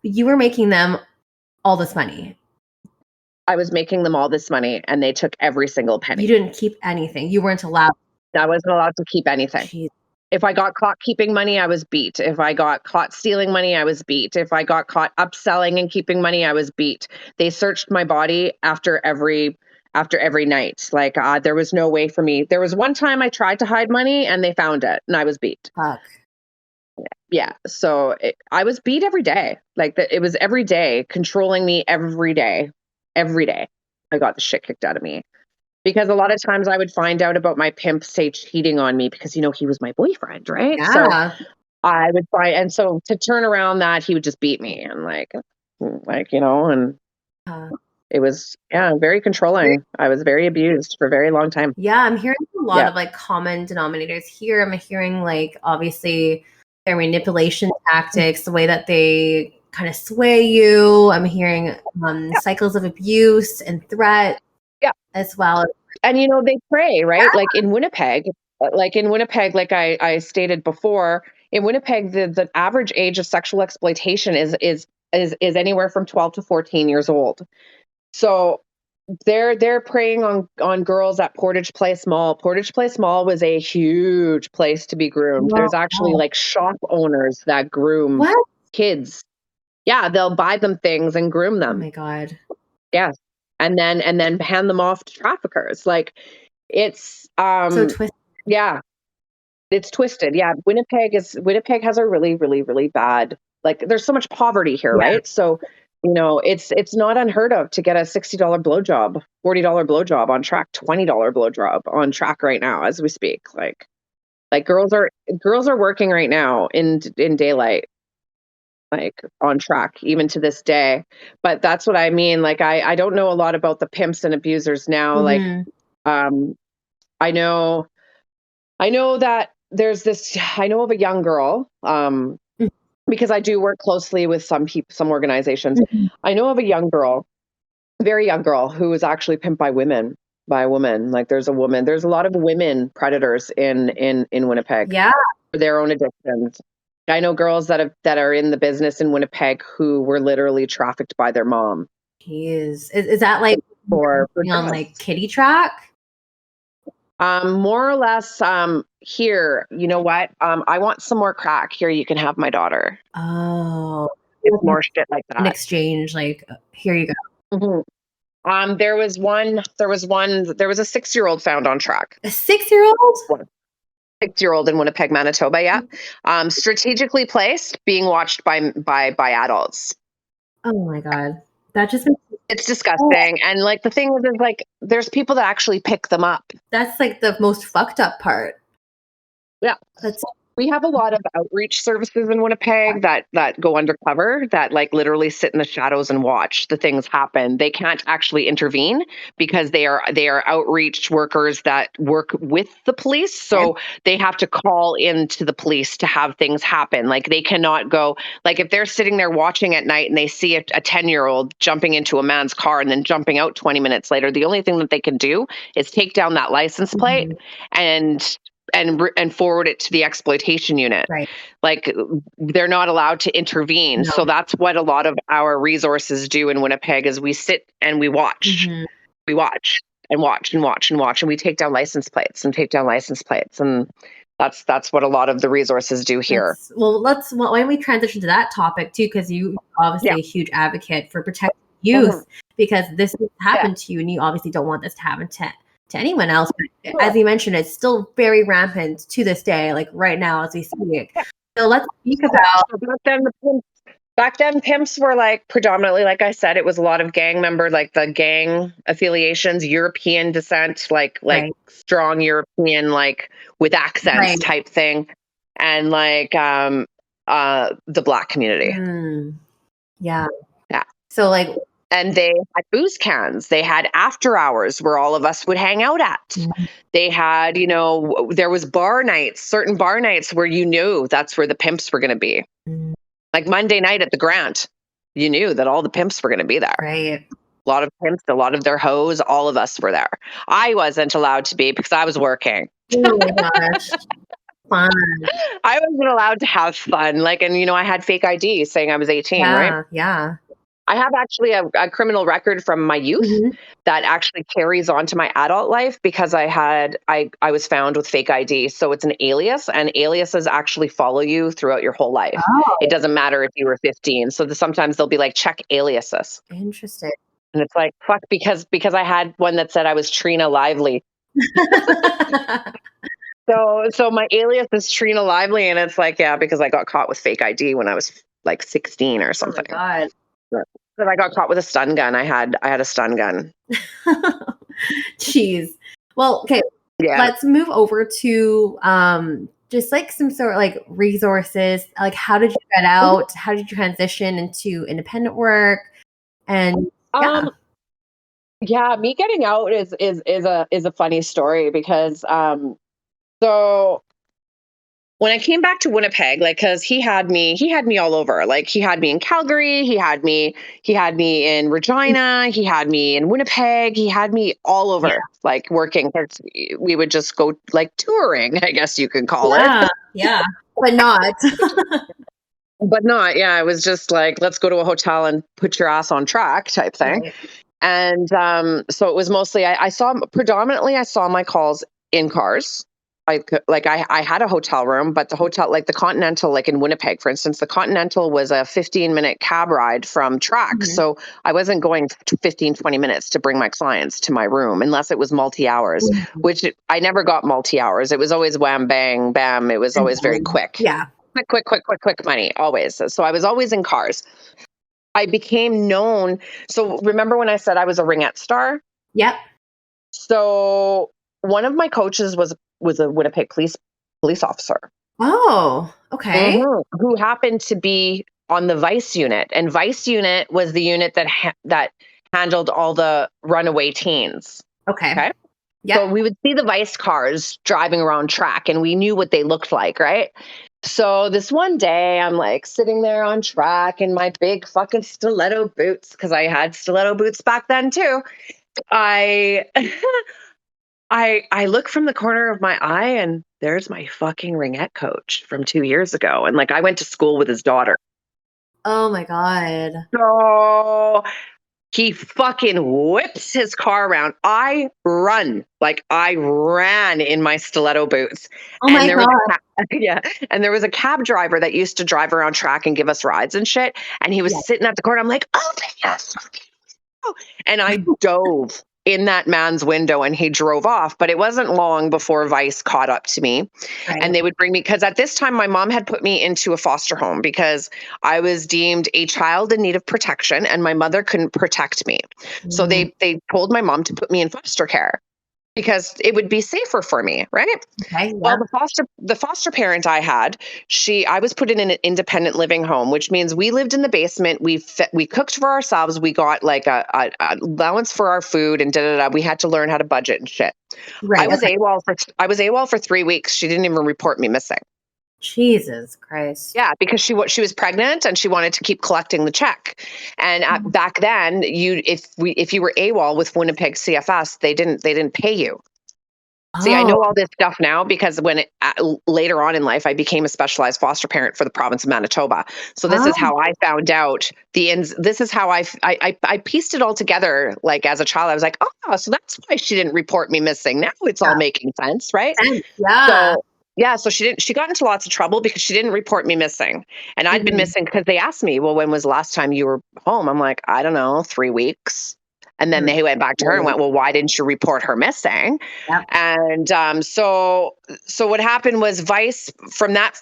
[SPEAKER 1] you were making them all this money.
[SPEAKER 2] I was making them all this money and they took every single
[SPEAKER 1] You
[SPEAKER 2] penny.
[SPEAKER 1] didn't keep anything. You weren't allowed.
[SPEAKER 2] I wasn't allowed to keep anything.
[SPEAKER 1] Jeez.
[SPEAKER 2] If I got caught keeping money, I was beat. If I got caught stealing money, I was beat. If I got caught upselling and keeping money, I was beat. They searched my body after every night. Like there was no way for me. There was one time I tried to hide money and they found it and I was beat.
[SPEAKER 1] Fuck.
[SPEAKER 2] Yeah. So I was beat every day. Like it was every day, controlling me every day. Every day. I got the shit kicked out of me. Because a lot of times I would find out about my pimp, say, cheating on me because, he was my boyfriend, right? So
[SPEAKER 1] Yeah.
[SPEAKER 2] I would find, and so to turn around that, he would just beat me and and
[SPEAKER 1] Uh,
[SPEAKER 2] it was, yeah, very controlling. I was very abused for a very long time.
[SPEAKER 1] Yeah, I'm hearing a lot
[SPEAKER 2] Yeah.
[SPEAKER 1] of like common denominators here. I'm hearing like obviously their manipulation tactics, the way that they kind of sway you. I'm hearing cycles of abuse and threat
[SPEAKER 2] Yeah.
[SPEAKER 1] as well.
[SPEAKER 2] And, they prey, right? Like in Winnipeg, like I stated before, in Winnipeg, the average age of sexual exploitation is anywhere from 12 to 14 years old. So they're preying on girls at Portage Place Mall. Portage Place Mall was a huge place to be groomed.
[SPEAKER 1] Wow.
[SPEAKER 2] There's actually like shop owners that groom
[SPEAKER 1] What?
[SPEAKER 2] kids. Yeah, they'll buy them things and groom
[SPEAKER 1] Oh
[SPEAKER 2] them.
[SPEAKER 1] my God.
[SPEAKER 2] Yes. And then hand them off to traffickers. Like it's
[SPEAKER 1] So twisted.
[SPEAKER 2] yeah, it's twisted. Yeah, Winnipeg has a really, really, really bad, like there's so much poverty here,
[SPEAKER 1] Yeah.
[SPEAKER 2] right? So, it's not unheard of to get a $60 blowjob, $40 blowjob on track, $20 blowjob on track right now as we speak. Like girls are working right now in daylight, like on track, even to this day. But that's what I mean. Like I don't know a lot about the pimps and abusers now. Like
[SPEAKER 1] Mhm.
[SPEAKER 2] um I know that there's this. I know of a young girl, because I do work closely with some people, some organizations.
[SPEAKER 1] Mhm.
[SPEAKER 2] I know of a young girl, very young girl, who was actually pimped by women, by a woman. Like there's a lot of women predators in Winnipeg
[SPEAKER 1] Yeah.
[SPEAKER 2] for their own addictions. I know girls that are in the business in Winnipeg who were literally trafficked by their mom
[SPEAKER 1] He is that like
[SPEAKER 2] for
[SPEAKER 1] on like
[SPEAKER 2] drugs.
[SPEAKER 1] kitty track?
[SPEAKER 2] More or less, here, you know what? I want some more crack. Here, you can have my daughter.
[SPEAKER 1] Oh,
[SPEAKER 2] It's more shit like
[SPEAKER 1] an
[SPEAKER 2] that.
[SPEAKER 1] exchange. Like here you go.
[SPEAKER 2] Mhm. There was a 6-year-old found on track.
[SPEAKER 1] A 6-year-old?
[SPEAKER 2] 6-year-old in Winnipeg, Manitoba. Yeah. Strategically placed, being watched by adults.
[SPEAKER 1] Oh my God. That just makes
[SPEAKER 2] It's disgusting. And like the thing is like there's people that actually pick them up.
[SPEAKER 1] that's like the most fucked up part.
[SPEAKER 2] Yeah.
[SPEAKER 1] That's
[SPEAKER 2] We have a lot of outreach services in Winnipeg that go undercover, that like literally sit in the shadows and watch the things happen. They can't actually intervene because they are outreach workers that work with the police. So they have to call into the police to have things happen. Like they cannot go, like if they're sitting there watching at night and they see a 10-year-old jumping into a man's car and then jumping out 20 minutes later, the only thing that they can do is take down that license plate and forward it to the exploitation unit.
[SPEAKER 1] right.
[SPEAKER 2] Like they're not allowed to intervene.
[SPEAKER 1] No.
[SPEAKER 2] So that's what a lot of our resources do in Winnipeg is we sit and we watch. We watch and watch and watch and watch, and we take down license plates and take down license plates. And that's what a lot of the resources do here.
[SPEAKER 1] Well, why don't we transition to that topic too? Because you obviously a huge advocate for protecting youth because this has happened to you, and you obviously don't want this to happen to anyone else. But as you mentioned, it's still very rampant to this day, like right now as we speak. So let's speak about
[SPEAKER 2] back then pimps were like predominantly, like I said, it was a lot of gang member, like the gang affiliations, European descent, like strong European, like with accents type thing, and like the Black community.
[SPEAKER 1] Yeah.
[SPEAKER 2] Yeah.
[SPEAKER 1] So like,
[SPEAKER 2] and they had booze cans. They had after hours where all of us would hang out at. They had, there was bar nights, certain bar nights where you knew that's where the pimps were going to be. Like Monday night at the Grant, you knew that all the pimps were going to be there.
[SPEAKER 1] Right.
[SPEAKER 2] A lot of pimps, a lot of their hoes, all of us were there. I wasn't allowed to be because I was working.
[SPEAKER 1] Oh my gosh. Fun.
[SPEAKER 2] I wasn't allowed to have fun. Like, and I had fake ID saying I was 18, right?
[SPEAKER 1] Yeah.
[SPEAKER 2] I have actually a criminal record from my youth that actually carries on to my adult life because I was found with fake ID. So it's an alias, and aliases actually follow you throughout your whole life.
[SPEAKER 1] Oh.
[SPEAKER 2] It doesn't matter if you were 15. So sometimes they'll be like, check aliases.
[SPEAKER 1] Interesting.
[SPEAKER 2] And it's like, fuck, because I had one that said I was Trina Lively. So my alias is Trina Lively, and it's like, yeah, because I got caught with fake ID when I was like 16 or something.
[SPEAKER 1] Oh my God.
[SPEAKER 2] But I got caught with a stun gun. I had a stun gun.
[SPEAKER 1] Jeez. Well, okay. Yeah. Let's move over to just like some sort of like resources. Like, how did you get out? How did you transition into independent work? And
[SPEAKER 2] me getting out is a funny story because so when I came back to Winnipeg, like, cause he had me all over. Like he had me in Calgary, he had me in Regina, he had me in Winnipeg, he had me all over, like working. We would just go like touring, I guess you could call it.
[SPEAKER 1] Yeah, but not.
[SPEAKER 2] But not, yeah. It was just like, let's go to a hotel and put your ass on track type thing. Right. And so it was mostly, I saw my calls in cars. I had a hotel room, but the hotel, like the Continental, like in Winnipeg, for instance, the Continental was a 15-minute cab ride from track. So I wasn't going 15, 20 minutes to bring my clients to my room unless it was multi-hours, which I never got multi-hours. It was always wham, bang, bam. It was always very quick.
[SPEAKER 1] Yeah.
[SPEAKER 2] Quick money, always. So I was always in cars. I became known. So remember when I said I was a ringette star?
[SPEAKER 1] Yep.
[SPEAKER 2] So one of my coaches was a Winnipeg police officer.
[SPEAKER 1] Oh, okay.
[SPEAKER 2] Who happened to be on the Vice unit, and Vice unit was the unit that handled all the runaway teens.
[SPEAKER 1] Okay. Yeah.
[SPEAKER 2] So we would see the Vice cars driving around track, and we knew what they looked like, right? So this one day, I'm like sitting there on track in my big fucking stiletto boots, because I had stiletto boots back then too. I look from the corner of my eye, and there's my fucking ringette coach from 2 years ago. And like, I went to school with his daughter.
[SPEAKER 1] Oh my God.
[SPEAKER 2] So he fucking whips his car around. I ran in my stiletto boots.
[SPEAKER 1] Oh my God.
[SPEAKER 2] And there was a cab driver that used to drive around track and give us rides and shit. And he was sitting at the corner. I'm like, oh my God. And I dove in that man's window and he drove off. But it wasn't long before Vice caught up to me
[SPEAKER 1] Right.
[SPEAKER 2] and they would bring me, because at this time my mom had put me into a foster home because I was deemed a child in need of protection and my mother couldn't protect me. So
[SPEAKER 1] Mm,
[SPEAKER 2] they told my mom to put me in foster care because it would be safer for me, right?
[SPEAKER 1] okay.
[SPEAKER 2] Well,
[SPEAKER 1] Yeah.
[SPEAKER 2] the foster parent I had, I was put in an independent living home, which means we lived in the basement. We cooked for ourselves. We got like a allowance for our food and da da da. We had to learn how to budget and shit. I
[SPEAKER 1] Right.
[SPEAKER 2] was
[SPEAKER 1] Okay.
[SPEAKER 2] AWOL for 3 weeks. She didn't even report me missing.
[SPEAKER 1] Jesus Christ.
[SPEAKER 2] Yeah, because she was pregnant and she wanted to keep collecting the check. And
[SPEAKER 1] Mm.
[SPEAKER 2] back then, if you were AWOL with Winnipeg CFS, they didn't pay you. See, I
[SPEAKER 1] Oh.
[SPEAKER 2] know all this stuff now because later on in life, I became a specialized foster parent for the province of Manitoba. So this is
[SPEAKER 1] Oh.
[SPEAKER 2] how I found out the ins. This is how I pieced it all together. Like as a child, I was like, oh, so that's why she didn't report me missing. Now it's all
[SPEAKER 1] Yeah.
[SPEAKER 2] making sense, right?
[SPEAKER 1] Sense. Yeah.
[SPEAKER 2] So yeah, so she got into lots of trouble because she didn't report me missing. And I'd been
[SPEAKER 1] Mhm.
[SPEAKER 2] missing because they asked me, well, when was the last time you were home? I'm like, I don't know, 3 weeks. And then
[SPEAKER 1] Mm.
[SPEAKER 2] they went back to her and
[SPEAKER 1] Really?
[SPEAKER 2] went, well, why didn't you report her missing?
[SPEAKER 1] Yep.
[SPEAKER 2] And so what happened was Vice from that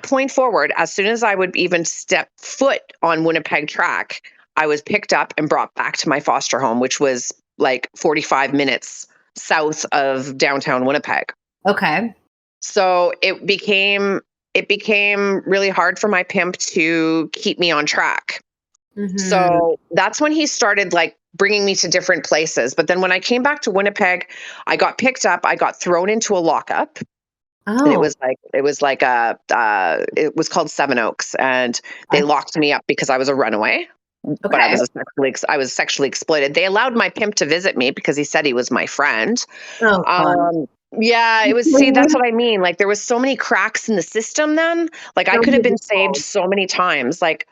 [SPEAKER 2] point forward, as soon as I would even step foot on Winnipeg track, I was picked up and brought back to my foster home, which was like 45 minutes south of downtown Winnipeg.
[SPEAKER 1] Okay.
[SPEAKER 2] So it became really hard for my pimp to keep me on track.
[SPEAKER 1] Mhm.
[SPEAKER 2] So that's when he started like bringing me to different places. But then when I came back to Winnipeg, I got picked up, I got thrown into a lockup. And it
[SPEAKER 1] Oh.
[SPEAKER 2] was like it was called Seven Oaks, and they
[SPEAKER 1] Okay.
[SPEAKER 2] locked me up because I was a runaway, but
[SPEAKER 1] Okay.
[SPEAKER 2] I was sexually exploited. They allowed my pimp to visit me because he said he was my friend.
[SPEAKER 1] Oh, fun.
[SPEAKER 2] Um, yeah, it was. See, that's what I mean. Like there was so many cracks in the system then. Like I
[SPEAKER 1] So
[SPEAKER 2] could have
[SPEAKER 1] many
[SPEAKER 2] been saved
[SPEAKER 1] people.
[SPEAKER 2] so many times. Like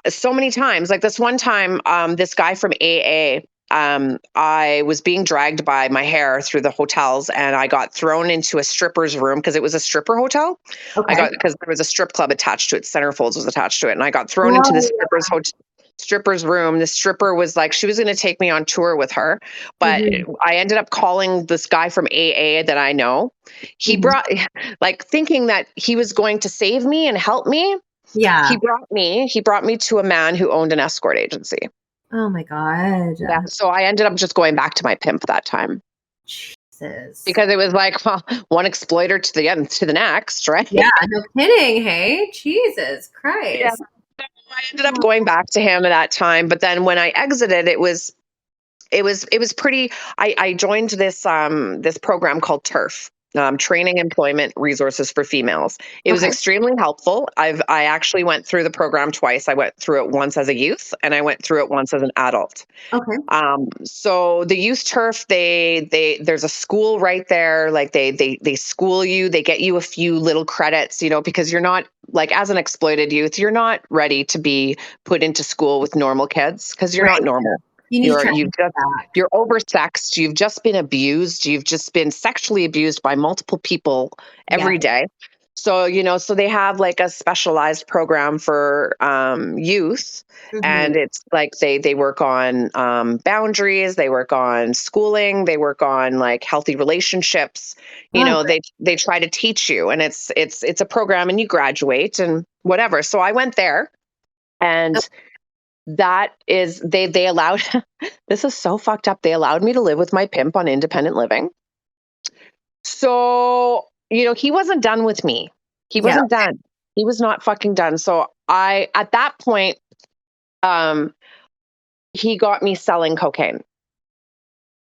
[SPEAKER 2] this one time, this guy from AA, I was being dragged by my hair through the hotels and I got thrown into a stripper's room because it was a stripper hotel.
[SPEAKER 1] Okay.
[SPEAKER 2] Because there was a strip club attached to it, Centerfolds was attached to it. And I got thrown into the
[SPEAKER 1] Oh,
[SPEAKER 2] stripper's room. The stripper was like, she was going to take me on tour with her.
[SPEAKER 1] yeah.
[SPEAKER 2] But
[SPEAKER 1] Mhm.
[SPEAKER 2] I ended up calling this guy from AA that I know. He
[SPEAKER 1] Mhm.
[SPEAKER 2] brought, like thinking that he was going to save me and help me.
[SPEAKER 1] Yeah.
[SPEAKER 2] He brought me to a man who owned an escort agency.
[SPEAKER 1] Oh my god.
[SPEAKER 2] Yeah. So I ended up just going back to my pimp that time
[SPEAKER 1] Jesus.
[SPEAKER 2] because it was like, well, one exploiter to the end to the next, right?
[SPEAKER 1] Yeah, no kidding, hey? Jesus
[SPEAKER 2] Yeah.
[SPEAKER 1] Christ.
[SPEAKER 2] So I ended up going back to him at that time. But then when I exited, it was pretty. I joined this program called TERF. Training Employment Resources for Females. It was
[SPEAKER 1] Okay.
[SPEAKER 2] extremely helpful. I actually went through the program twice. I went through it once as a youth, and I went through it once as an adult.
[SPEAKER 1] Okay.
[SPEAKER 2] So the youth turf, there's a school right there. Like they school you, they get you a few little credits, because you're not like as an exploited youth, you're not ready to be put into school with normal kids because you're not
[SPEAKER 1] Right.
[SPEAKER 2] normal.
[SPEAKER 1] You need to
[SPEAKER 2] You're
[SPEAKER 1] try
[SPEAKER 2] you've just
[SPEAKER 1] that.
[SPEAKER 2] you're oversexed. You've just been abused. You've just been sexually abused by multiple people
[SPEAKER 1] Yeah.
[SPEAKER 2] every day. So they have like a specialized program for youth,
[SPEAKER 1] Mhm.
[SPEAKER 2] and it's like they work on boundaries, they work on schooling, they work on like healthy relationships.
[SPEAKER 1] Oh,
[SPEAKER 2] They try to teach you, and it's a program, and you graduate and whatever. So I went there,
[SPEAKER 1] great.
[SPEAKER 2] and that is they allowed this is so fucked up. They allowed me to live with my pimp on independent living. So, he wasn't done with me. He
[SPEAKER 1] Yeah.
[SPEAKER 2] wasn't done. He was not fucking done. So at that point, um, he got me selling cocaine.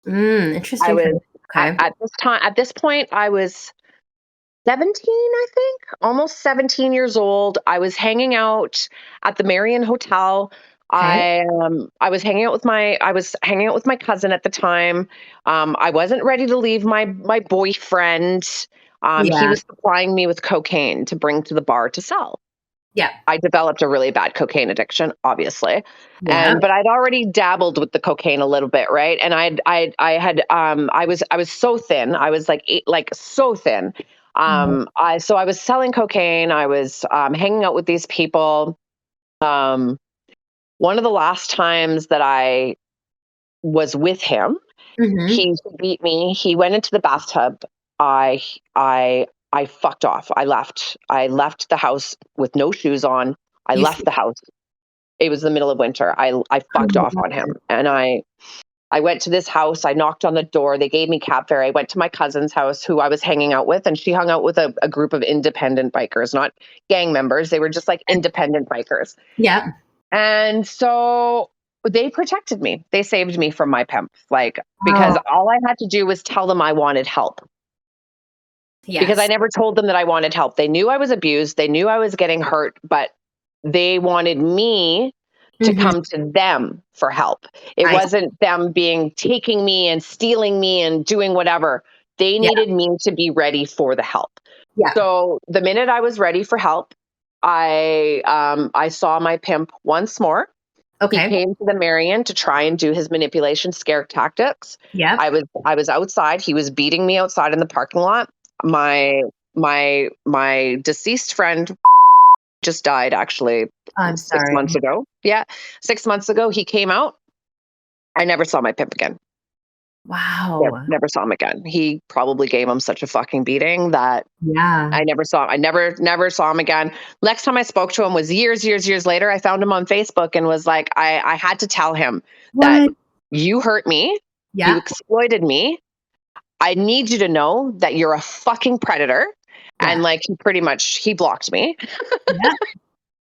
[SPEAKER 2] I
[SPEAKER 1] Interesting for
[SPEAKER 2] was
[SPEAKER 1] me. Okay.
[SPEAKER 2] at this point, I was 17, I think, almost 17 years old. I was hanging out at the Marion Hotel.
[SPEAKER 1] Okay.
[SPEAKER 2] I was hanging out with my cousin at the time. I wasn't ready to leave my boyfriend. He
[SPEAKER 1] Yeah.
[SPEAKER 2] was supplying me with cocaine to bring to the bar to sell.
[SPEAKER 1] Yeah.
[SPEAKER 2] I developed a really bad cocaine addiction, obviously,
[SPEAKER 1] Yeah.
[SPEAKER 2] but I'd already dabbled with the cocaine a little bit, right? And I was so thin. I was like so thin.
[SPEAKER 1] Mhm.
[SPEAKER 2] I was selling cocaine. I was hanging out with these people. Um, one of the last times that I was with him,
[SPEAKER 1] Mm-hmm.
[SPEAKER 2] he beat me. He went into the bathtub. I I fucked off. I left. I left the house with no shoes on. I
[SPEAKER 1] You
[SPEAKER 2] left
[SPEAKER 1] see.
[SPEAKER 2] the house. It was the middle of winter. I
[SPEAKER 1] Oh
[SPEAKER 2] fucked
[SPEAKER 1] my
[SPEAKER 2] off on him,
[SPEAKER 1] God.
[SPEAKER 2] and I went to this house. I knocked on the door. They gave me cab fare. I went to my cousin's house, who I was hanging out with, and she hung out with a group of independent bikers, not gang members. They were just like independent bikers.
[SPEAKER 1] Yeah.
[SPEAKER 2] And so they protected me. They saved me from my pimp, like,
[SPEAKER 1] Oh,
[SPEAKER 2] because all I had to do was tell them I wanted help. Because I
[SPEAKER 1] yes.
[SPEAKER 2] never told them that I wanted help. They knew I was abused. They knew I was getting hurt, but they wanted me to
[SPEAKER 1] Mm-hmm.
[SPEAKER 2] come to them for help. It
[SPEAKER 1] I,
[SPEAKER 2] wasn't them being taking me and stealing me and doing whatever. They
[SPEAKER 1] yeah.
[SPEAKER 2] needed me to be ready for the help.
[SPEAKER 1] Yeah.
[SPEAKER 2] So the minute I was ready for help, I saw my pimp once more. He
[SPEAKER 1] Okay.
[SPEAKER 2] came to the Marion to try and do his manipulation scare tactics.
[SPEAKER 1] Yeah.
[SPEAKER 2] I was outside. He was beating me outside in the parking lot. My deceased friend just died actually
[SPEAKER 1] I'm
[SPEAKER 2] 6 months
[SPEAKER 1] sorry.
[SPEAKER 2] ago. Yeah, 6 months ago he came out. I never saw my pimp again. Never,
[SPEAKER 1] Wow.
[SPEAKER 2] never saw him again. He probably gave him such a fucking beating that
[SPEAKER 1] Yeah.
[SPEAKER 2] I never saw him again. Next time I spoke to him was years later. I found him on Facebook and was like, I had to tell him that
[SPEAKER 1] What?
[SPEAKER 2] you hurt me, you
[SPEAKER 1] Yeah.
[SPEAKER 2] exploited me. I need you to know that you're a fucking predator.
[SPEAKER 1] Yeah.
[SPEAKER 2] And like he blocked me.
[SPEAKER 1] Yeah.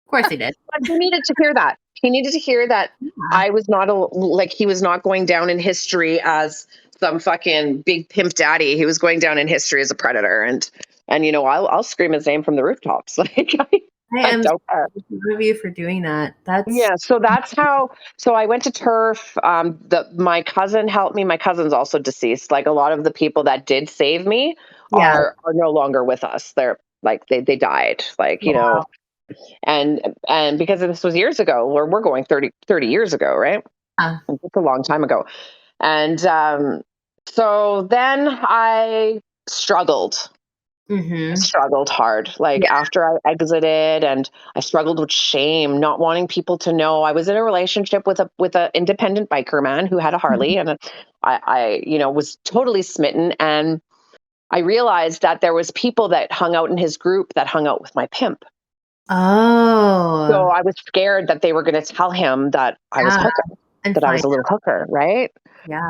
[SPEAKER 1] Of course he did.
[SPEAKER 2] But he needed to hear that. He needed to hear that
[SPEAKER 1] Yeah.
[SPEAKER 2] I was not like he was not going down in history as some fucking big pimp daddy. He was going down in history as a predator, and I'll scream his name from the rooftops. Like
[SPEAKER 1] I
[SPEAKER 2] I
[SPEAKER 1] am so
[SPEAKER 2] don't care.
[SPEAKER 1] proud of you for doing that. That's
[SPEAKER 2] Yeah, so that's how. So I went to turf. My cousin helped me. My cousin's also deceased. Like a lot of the people that did save me
[SPEAKER 1] yeah.
[SPEAKER 2] are no longer with us. They're like they died. Like
[SPEAKER 1] Wow.
[SPEAKER 2] and because this was years ago, we're going 30 years ago, right?
[SPEAKER 1] Yeah.
[SPEAKER 2] It's a long time ago. And so then I struggled. I
[SPEAKER 1] Mm-hmm.
[SPEAKER 2] struggled hard. Like
[SPEAKER 1] Yeah.
[SPEAKER 2] after I exited, and I struggled with shame, not wanting people to know. I was in a relationship with a independent biker man who had a
[SPEAKER 1] Mhm.
[SPEAKER 2] Harley, and I was totally smitten. And I realized that there was people that hung out in his group that hung out with my pimp. So
[SPEAKER 1] Oh.
[SPEAKER 2] I was scared that they were going to tell him that I was
[SPEAKER 1] Yeah.
[SPEAKER 2] hooker,
[SPEAKER 1] And
[SPEAKER 2] that I was
[SPEAKER 1] find
[SPEAKER 2] a little hooker, right?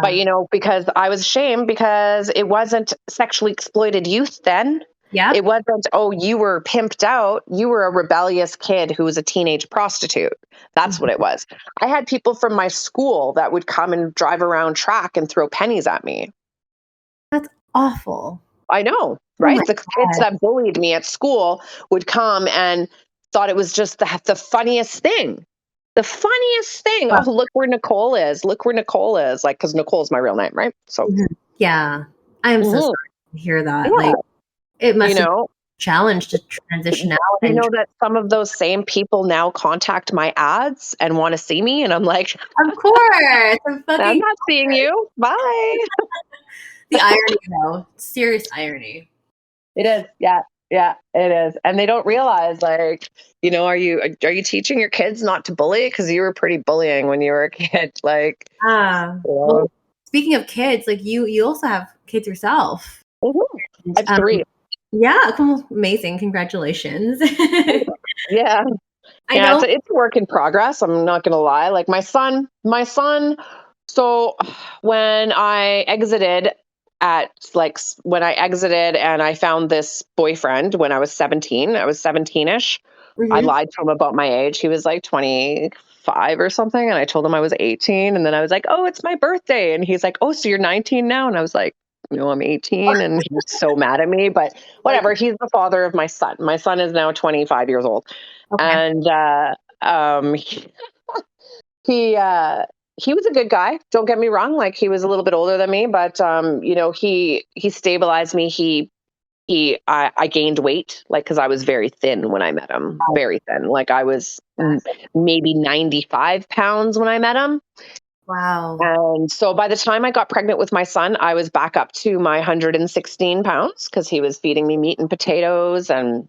[SPEAKER 2] But
[SPEAKER 1] yeah.
[SPEAKER 2] because I was ashamed because it wasn't sexually exploited youth then.
[SPEAKER 1] Yep.
[SPEAKER 2] It wasn't, oh, you were pimped out. You were a rebellious kid who was a teenage prostitute. That's what it
[SPEAKER 1] Mhm.
[SPEAKER 2] was. I had people from my school that would come and drive around track and throw pennies at me.
[SPEAKER 1] That's awful.
[SPEAKER 2] I know,
[SPEAKER 1] Oh my
[SPEAKER 2] right? The kids
[SPEAKER 1] God.
[SPEAKER 2] that bullied me at school would come and thought it was just the funniest thing. The funniest thing.
[SPEAKER 1] Wow.
[SPEAKER 2] Oh, look where Nicole is. Look where Nicole is. Like, because Nicole's my real name, right? So,
[SPEAKER 1] Mhm. Yeah. I am so
[SPEAKER 2] mhm.
[SPEAKER 1] sorry to hear that.
[SPEAKER 2] Yeah,
[SPEAKER 1] Like, it
[SPEAKER 2] you
[SPEAKER 1] must have been
[SPEAKER 2] know,
[SPEAKER 1] a challenge to transition out
[SPEAKER 2] you
[SPEAKER 1] and
[SPEAKER 2] know that some of those same people now contact my ads and want to see me, and I'm like,
[SPEAKER 1] of course, I'm
[SPEAKER 2] I'm
[SPEAKER 1] fucking
[SPEAKER 2] not seeing you. Bye.
[SPEAKER 1] the irony though. Serious irony.
[SPEAKER 2] It is. Yeah. Yeah, it is. And they don't realize, like, are you teaching your kids not to bully? Because you were pretty bullying when you were a kid. Like,
[SPEAKER 1] Well,
[SPEAKER 2] you
[SPEAKER 1] speaking of kids, like you also have kids yourself.
[SPEAKER 2] Mhm.
[SPEAKER 1] And,
[SPEAKER 2] I have three.
[SPEAKER 1] yeah, amazing. Congratulations.
[SPEAKER 2] Yeah.
[SPEAKER 1] I
[SPEAKER 2] Yeah,
[SPEAKER 1] know.
[SPEAKER 2] it's a work in progress. I'm not gonna lie. Like my son. So when I exited when I exited and I found this boyfriend when I was 17, I was 17ish. I
[SPEAKER 1] Mhm.
[SPEAKER 2] lied to him about my age. He was like 25 or something, and I told him I was 18. And then I was like, "Oh, it's my birthday," and he's like, "Oh, so you're 19 now?" And I was like, "No, I'm 18." And he was so mad at me, but
[SPEAKER 1] Like,
[SPEAKER 2] whatever. He's the father of my son. My son is now 25 years old,
[SPEAKER 1] okay.
[SPEAKER 2] and um, he he was a good guy. Don't get me wrong. Like he was a little bit older than me, but he stabilized me. I gained weight, like because I was very thin when I met him. Very thin. Like I was maybe 95 pounds when I met him.
[SPEAKER 1] Wow.
[SPEAKER 2] And so by the time I got pregnant with my son, I was back up to my 116 pounds because he was feeding me meat and potatoes, and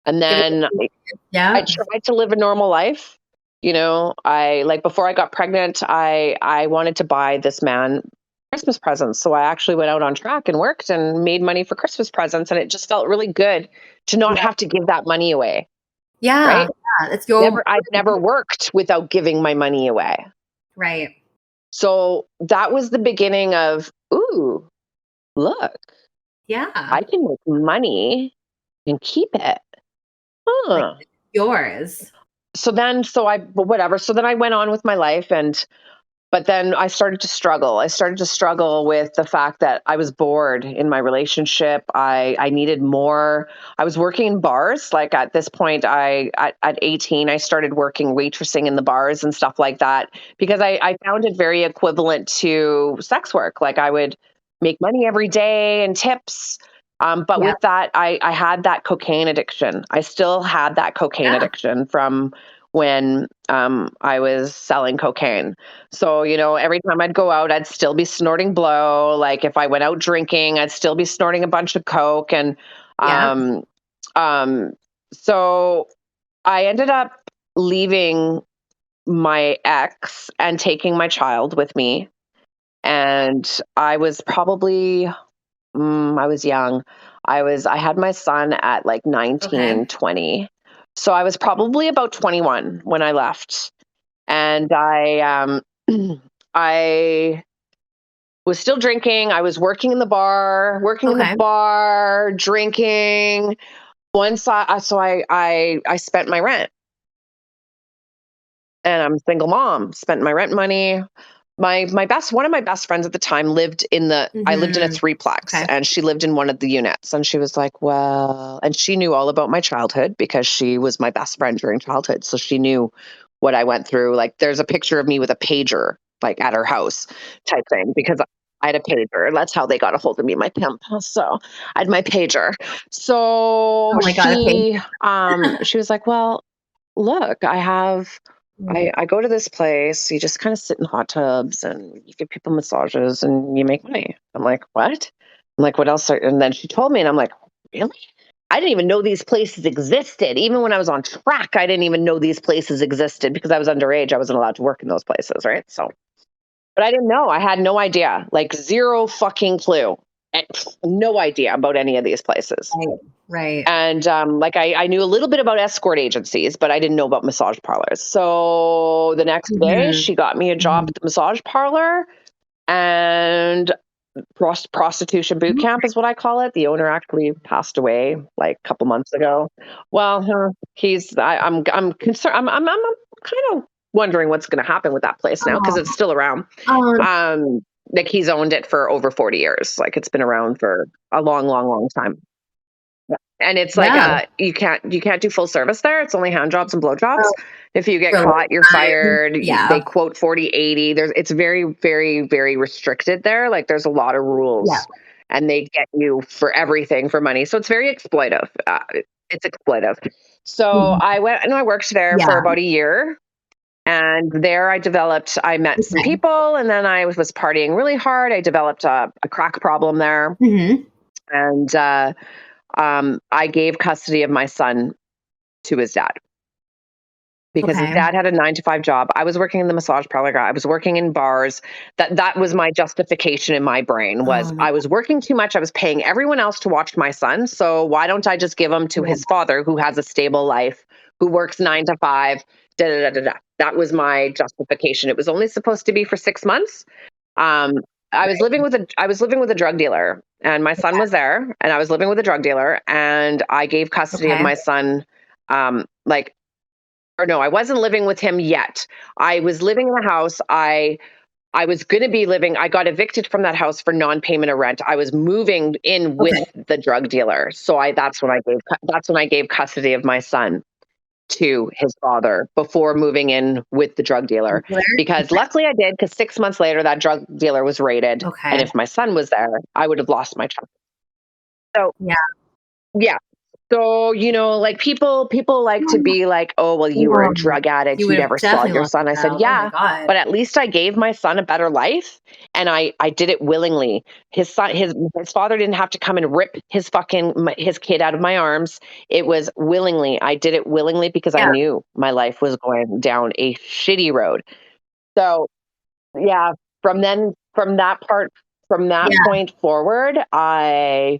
[SPEAKER 1] Give
[SPEAKER 2] then
[SPEAKER 1] it
[SPEAKER 2] I
[SPEAKER 1] yeah.
[SPEAKER 2] tried to live a normal life. You know, I like before I got pregnant, I wanted to buy this man Christmas presents. So I actually went out on track and worked and made money for Christmas presents, and it just felt really good to not
[SPEAKER 1] Yeah.
[SPEAKER 2] have to give that money away,
[SPEAKER 1] Yeah.
[SPEAKER 2] right?
[SPEAKER 1] Yeah. It's your
[SPEAKER 2] I've never worked without giving my money away.
[SPEAKER 1] right.
[SPEAKER 2] So that was the beginning of, ooh, look,
[SPEAKER 1] Yeah.
[SPEAKER 2] I can make money and keep it.
[SPEAKER 1] Like
[SPEAKER 2] Huh.
[SPEAKER 1] yours.
[SPEAKER 2] But whatever. So then I went on with my life, but then I started to struggle. I started to struggle with the fact that I was bored in my relationship. I needed more. I was working in bars. Like at this point, at 18, I started working waitressing in the bars and stuff like that because I found it very equivalent to sex work. Like I would make money every day and tips. But
[SPEAKER 1] Yeah.
[SPEAKER 2] with that, I had that cocaine addiction. I still had that cocaine
[SPEAKER 1] Yeah.
[SPEAKER 2] addiction from when I was selling cocaine. So, you know, every time I'd go out, I'd still be snorting blow. Like if I went out drinking, I'd still be snorting a bunch of coke. And
[SPEAKER 1] Yeah.
[SPEAKER 2] um, um, so I ended up leaving my ex and taking my child with me. And I was probably, I was young. I had my son at like
[SPEAKER 1] Okay.
[SPEAKER 2] 19, 20. So I was probably about 21 when I left. And I was still drinking. I was
[SPEAKER 1] Okay.
[SPEAKER 2] drinking. I spent my rent, and I'm a single mom. Spent my rent money. One of my best friends at the time I lived in a
[SPEAKER 1] Mhm.
[SPEAKER 2] threeplex,
[SPEAKER 1] Okay.
[SPEAKER 2] and she lived in one of the units, and she was like, well, and she knew all about my childhood because she was my best friend during childhood. So she knew what I went through. Like there's a picture of me with a pager, like at her house type thing, because I had a pager. That's how they got a hold of me, my pimp. So I had my pager. So
[SPEAKER 1] Oh my god, okay.
[SPEAKER 2] she was like, well, look,
[SPEAKER 1] Mm.
[SPEAKER 2] I go to this place, you just kind of sit in hot tubs and you give people massages and you make money. I'm like, what? I'm like, what else? And then she told me, and I'm like, really? I didn't even know these places existed. Even when I was on track, I didn't even know these places existed because I was underage. I wasn't allowed to work in those places, right? So, but I didn't know. I had no idea, like zero fucking clue, and no idea about any of these places.
[SPEAKER 1] Right. Right.
[SPEAKER 2] And like I knew a little bit about escort agencies, but I didn't know about massage parlors. So the next day,
[SPEAKER 1] Mhm.
[SPEAKER 2] she got me a job
[SPEAKER 1] Mhm.
[SPEAKER 2] at the massage parlor, and prostitution boot
[SPEAKER 1] Mhm.
[SPEAKER 2] camp is what I call it. The owner actually passed away like a couple months ago. Well, I'm concerned. I'm kind of wondering what's going to happen with that place now because
[SPEAKER 1] Oh,
[SPEAKER 2] it's still around.
[SPEAKER 1] um,
[SPEAKER 2] Like he's owned it for over 40 years. Like it's been around for a long, long, long time. Yeah. And it's like
[SPEAKER 1] yeah.
[SPEAKER 2] you can't do full service there. It's only hand jobs and blow jobs.
[SPEAKER 1] Oh,
[SPEAKER 2] If you get
[SPEAKER 1] for a long
[SPEAKER 2] caught, you're
[SPEAKER 1] time.
[SPEAKER 2] fired. They
[SPEAKER 1] Yeah.
[SPEAKER 2] quote 40/80. It's very, very, very restricted there. Like there's a lot of
[SPEAKER 1] Yeah.
[SPEAKER 2] rules, and they get you for everything for money. So it's very exploitive. It's exploitive. So
[SPEAKER 1] Mhm.
[SPEAKER 2] I went and I worked there for
[SPEAKER 1] Yeah.
[SPEAKER 2] about a year. And there I met some
[SPEAKER 1] Okay.
[SPEAKER 2] people, and then I was partying really hard. I developed a crack problem there.
[SPEAKER 1] Mhm.
[SPEAKER 2] And I gave custody of my son to his dad because his
[SPEAKER 1] Okay.
[SPEAKER 2] dad had a 9 to 5 job. I was working in the massage parlor. I was working in bars. That was my justification in my brain was
[SPEAKER 1] Oh my
[SPEAKER 2] I
[SPEAKER 1] god.
[SPEAKER 2] was working too much. I was paying everyone else to watch my son. So why don't I just give him to
[SPEAKER 1] Yeah.
[SPEAKER 2] his father who has a stable life, who works 9 to 5? Da, da, da, da, da. That was my justification. It was only supposed to be for 6 months. Um,
[SPEAKER 1] Right.
[SPEAKER 2] I was living with a drug dealer, and my son was there, and I was living with a drug dealer, and I gave custody of
[SPEAKER 1] Okay.
[SPEAKER 2] my son. Like, or no, I wasn't living with him yet. I was living in a house. I was going to be living. I got evicted from that house for non-payment of rent. I was moving in with
[SPEAKER 1] Okay.
[SPEAKER 2] the drug dealer, so that's when I gave custody of my son to his father before moving in with the drug dealer.
[SPEAKER 1] Regular?
[SPEAKER 2] Because luckily I did, because 6 months later, that drug dealer was raided. And
[SPEAKER 1] Okay.
[SPEAKER 2] if my son was there, I would have lost my child. So,
[SPEAKER 1] Yeah.
[SPEAKER 2] yeah. So, like people like to be like, "Oh, well, you were a drug addict.
[SPEAKER 1] You
[SPEAKER 2] You
[SPEAKER 1] would have
[SPEAKER 2] never saw
[SPEAKER 1] definitely
[SPEAKER 2] your
[SPEAKER 1] lost
[SPEAKER 2] son." I said,
[SPEAKER 1] out. Oh my
[SPEAKER 2] "Yeah,
[SPEAKER 1] god.
[SPEAKER 2] but at least I gave my son a better life, and I did it willingly." His father didn't have to come and rip his kid out of my arms. It was willingly. I did it willingly because I
[SPEAKER 1] Yeah.
[SPEAKER 2] knew my life was going down a shitty road. So, yeah, from that
[SPEAKER 1] Yeah.
[SPEAKER 2] point forward, I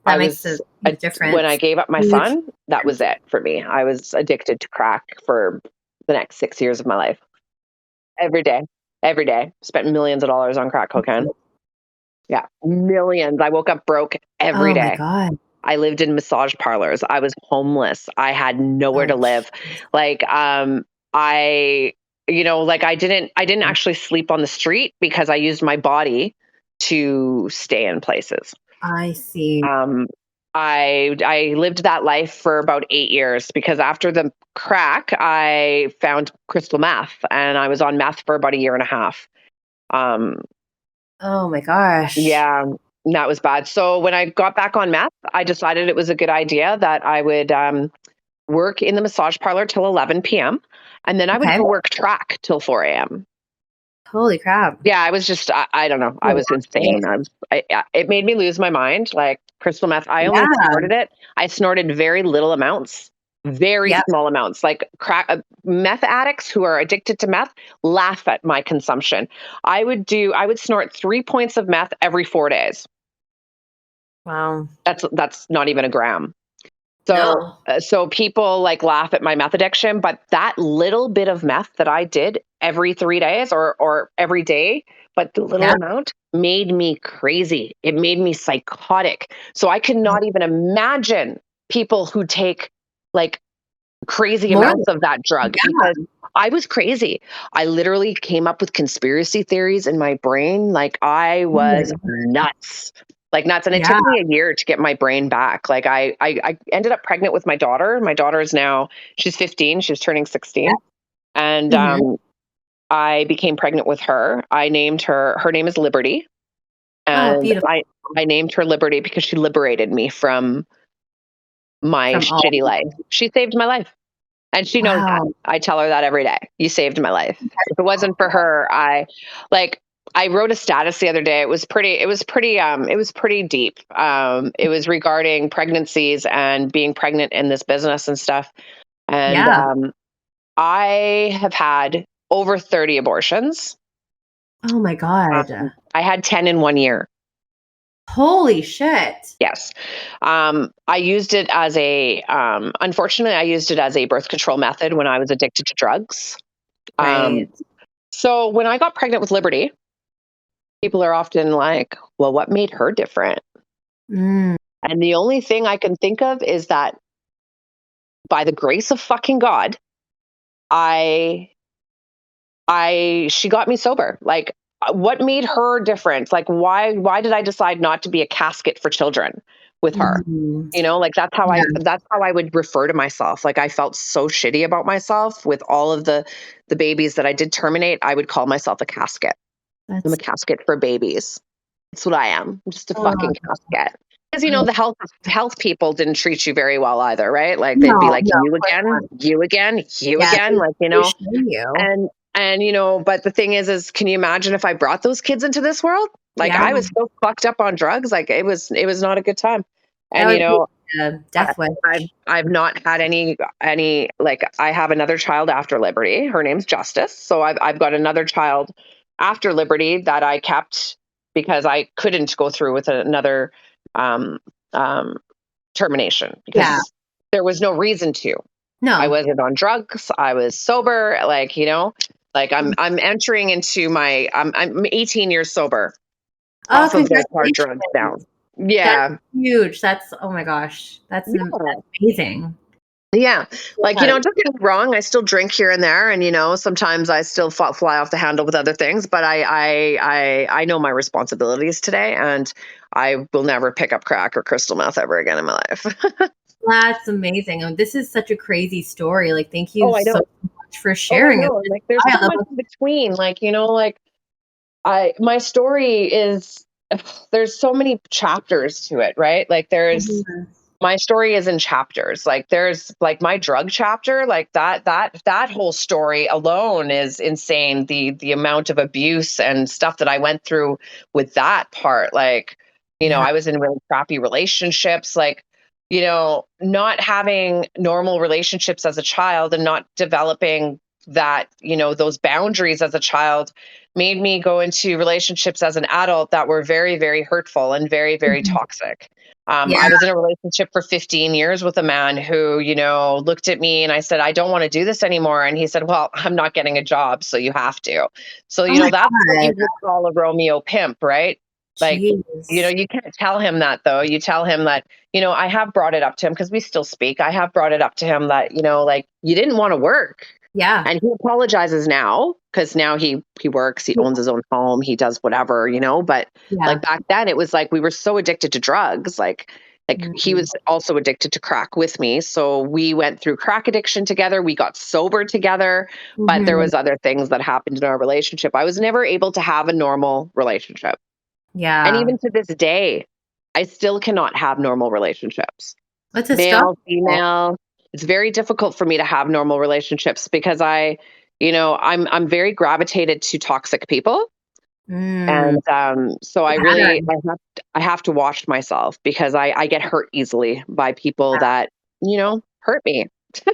[SPEAKER 1] That makes a
[SPEAKER 2] was
[SPEAKER 1] huge
[SPEAKER 2] when I
[SPEAKER 1] difference.
[SPEAKER 2] gave up my
[SPEAKER 1] Huge
[SPEAKER 2] son, that was
[SPEAKER 1] difference.
[SPEAKER 2] it for me. I was addicted to crack for the next 6 years of my life. Every day. Every day. Spent millions of dollars on crack cocaine. Yeah, millions. I woke up broke every
[SPEAKER 1] Oh my
[SPEAKER 2] day.
[SPEAKER 1] god.
[SPEAKER 2] I lived in massage parlors. I was homeless. I had nowhere
[SPEAKER 1] Oh,
[SPEAKER 2] to live.
[SPEAKER 1] jeez.
[SPEAKER 2] Like, I like I didn't actually sleep on the street because I used my body to stay in places.
[SPEAKER 1] I see.
[SPEAKER 2] Um, I lived that life for about 8 years because after the crack, I found crystal meth, and I was on meth for about a year and a half. Um,
[SPEAKER 1] Oh my gosh.
[SPEAKER 2] yeah, that was bad. So when I got back on meth, I decided it was a good idea that I would work in the massage parlor till 11 p.m. and then I would
[SPEAKER 1] Okay.
[SPEAKER 2] go work track till 4 a.m.
[SPEAKER 1] Holy crap.
[SPEAKER 2] Yeah, I was just I don't know.
[SPEAKER 1] A
[SPEAKER 2] I
[SPEAKER 1] lot
[SPEAKER 2] was insane. It made me lose my mind. Like crystal meth, I only
[SPEAKER 1] Yeah.
[SPEAKER 2] snorted it. I snorted very little amounts, very
[SPEAKER 1] Yep.
[SPEAKER 2] small amounts. Like meth addicts who are addicted to meth laugh at my consumption. I would snort 3 points of meth every 4 days.
[SPEAKER 1] Wow.
[SPEAKER 2] That's not even a gram. So,
[SPEAKER 1] No.
[SPEAKER 2] so people like laugh at my meth addiction, but that little bit of meth that I did every 3 days or every day, but the little
[SPEAKER 1] Yeah.
[SPEAKER 2] amount made me crazy. It made me psychotic. So I could not even imagine people who take like crazy
[SPEAKER 1] More
[SPEAKER 2] amounts of that drug
[SPEAKER 1] yeah.
[SPEAKER 2] because I was crazy. I literally came up with conspiracy theories in my brain. Like I
[SPEAKER 1] Oh my
[SPEAKER 2] was
[SPEAKER 1] god.
[SPEAKER 2] nuts. Like nuts. And it
[SPEAKER 1] Yeah.
[SPEAKER 2] took me a year to get my brain back. Like I ended up pregnant with my daughter. My daughter is now, she's 15. She's turning
[SPEAKER 1] Yeah.
[SPEAKER 2] 16. And
[SPEAKER 1] Mhm.
[SPEAKER 2] I became pregnant with her. Her name is Liberty.
[SPEAKER 1] Oh,
[SPEAKER 2] And
[SPEAKER 1] beautiful.
[SPEAKER 2] I named her Liberty because she liberated me from my
[SPEAKER 1] From all
[SPEAKER 2] shitty life. She saved my life. And she knows that.
[SPEAKER 1] wow.
[SPEAKER 2] I tell her that every day. You saved my life. If it wasn't for her, like I wrote a status the other day. It was pretty deep. It was regarding pregnancies and being pregnant in this business and stuff. And
[SPEAKER 1] Yeah.
[SPEAKER 2] I have had over 30 abortions.
[SPEAKER 1] Oh my god.
[SPEAKER 2] I had 10 in 1 year.
[SPEAKER 1] Holy shit.
[SPEAKER 2] Yes. I used it as unfortunately, I used it as a birth control method when I was addicted to drugs. Um,
[SPEAKER 1] Right.
[SPEAKER 2] so when I got pregnant with Liberty, people are often like, well, what made her different?
[SPEAKER 1] Mm.
[SPEAKER 2] And the only thing I can think of is that by the grace of fucking God, I she got me sober. Like what made her different? Like why did I decide not to be a casket for children with her?
[SPEAKER 1] Mhm.
[SPEAKER 2] Like
[SPEAKER 1] Yeah.
[SPEAKER 2] that's how I would refer to myself. Like I felt so shitty about myself with all of the babies that I did terminate. I would call myself a casket. I'm a
[SPEAKER 1] That's
[SPEAKER 2] casket for babies. That's what I am. I'm just a
[SPEAKER 1] oh,
[SPEAKER 2] fucking casket. Because
[SPEAKER 1] I
[SPEAKER 2] the health people didn't treat you very well either, right? Like they'd be
[SPEAKER 1] no,
[SPEAKER 2] like,
[SPEAKER 1] no,
[SPEAKER 2] you
[SPEAKER 1] of course
[SPEAKER 2] again,
[SPEAKER 1] not.
[SPEAKER 2] you again, you
[SPEAKER 1] Yeah,
[SPEAKER 2] again, like
[SPEAKER 1] they shame you.
[SPEAKER 2] and but the thing is can you imagine if I brought those kids into this world? Like
[SPEAKER 1] Yeah,
[SPEAKER 2] I was so fucked up on drugs, like it was not a good time.
[SPEAKER 1] that
[SPEAKER 2] And
[SPEAKER 1] would be a
[SPEAKER 2] I,
[SPEAKER 1] death wish.
[SPEAKER 2] I've not had any like I have another child after Liberty. Her name's Justice. So I've got another child after Liberty that I kept because I couldn't go through with another um, um, termination
[SPEAKER 1] Yeah.
[SPEAKER 2] because there was no reason to. I
[SPEAKER 1] No.
[SPEAKER 2] wasn't on drugs. I was sober. Like like I'm entering into I'm 18 years sober
[SPEAKER 1] Oh,
[SPEAKER 2] off of those hard drugs now.
[SPEAKER 1] congratulations. That's
[SPEAKER 2] Yeah.
[SPEAKER 1] huge. That's oh my gosh.
[SPEAKER 2] Yeah.
[SPEAKER 1] That's amazing.
[SPEAKER 2] Yeah. Like,
[SPEAKER 1] Yeah.
[SPEAKER 2] don't get me wrong. I still drink here and there. And, sometimes I still fly off the handle with other things, but I know my responsibilities today and I will never pick up crack or crystal meth ever again in my life.
[SPEAKER 1] That's amazing. This is such a crazy story. Like, thank you
[SPEAKER 2] Oh, I
[SPEAKER 1] so
[SPEAKER 2] know.
[SPEAKER 1] much for
[SPEAKER 2] Oh, I
[SPEAKER 1] sharing it.
[SPEAKER 2] know. Like there's so much in between. Like, my story is, there's so many chapters to it, right? Like there's,
[SPEAKER 1] Mhm.
[SPEAKER 2] My story is in chapters. Like there's like my drug chapter, like that whole story alone is insane. The amount of abuse and stuff that I went through with that part. Like,
[SPEAKER 1] Yeah.
[SPEAKER 2] I was in really crappy relationships, like, not having normal relationships as a child and not developing that, those boundaries as a child made me go into relationships as an adult that were very, very hurtful and very, very
[SPEAKER 1] Mhm.
[SPEAKER 2] toxic.
[SPEAKER 1] Yeah.
[SPEAKER 2] I was in a relationship for 15 years with a man who, looked at me and I said, I don't want to do this anymore. And he said, well, I'm not getting a job, so you have to. So,
[SPEAKER 1] Oh my
[SPEAKER 2] that's what you
[SPEAKER 1] God.
[SPEAKER 2] would call a Romeo pimp, right? Like,
[SPEAKER 1] Jeez.
[SPEAKER 2] you can't tell him that though. You tell him that, I have brought it up to him because we still speak. I have brought it up to him that, like you didn't want to work.
[SPEAKER 1] Yeah.
[SPEAKER 2] And he apologizes now because now he works, he owns his own home, he does whatever, but
[SPEAKER 1] Yeah.
[SPEAKER 2] like back then it was like we were so addicted to drugs, like he
[SPEAKER 1] Mhm.
[SPEAKER 2] was also addicted to crack with me. So we went through crack addiction together, we got sober together, but there
[SPEAKER 1] Mhm.
[SPEAKER 2] was other things that happened in our relationship. I was never able to have a normal relationship. And
[SPEAKER 1] Yeah.
[SPEAKER 2] even to this day, I still cannot have normal relationships.
[SPEAKER 1] It's a
[SPEAKER 2] Male,
[SPEAKER 1] struggle.
[SPEAKER 2] female. It's very difficult for me to have normal relationships because I'm very gravitated to toxic people.
[SPEAKER 1] Mm.
[SPEAKER 2] And so
[SPEAKER 1] Pattern.
[SPEAKER 2] I have to watch myself because I get hurt easily by people that, hurt me.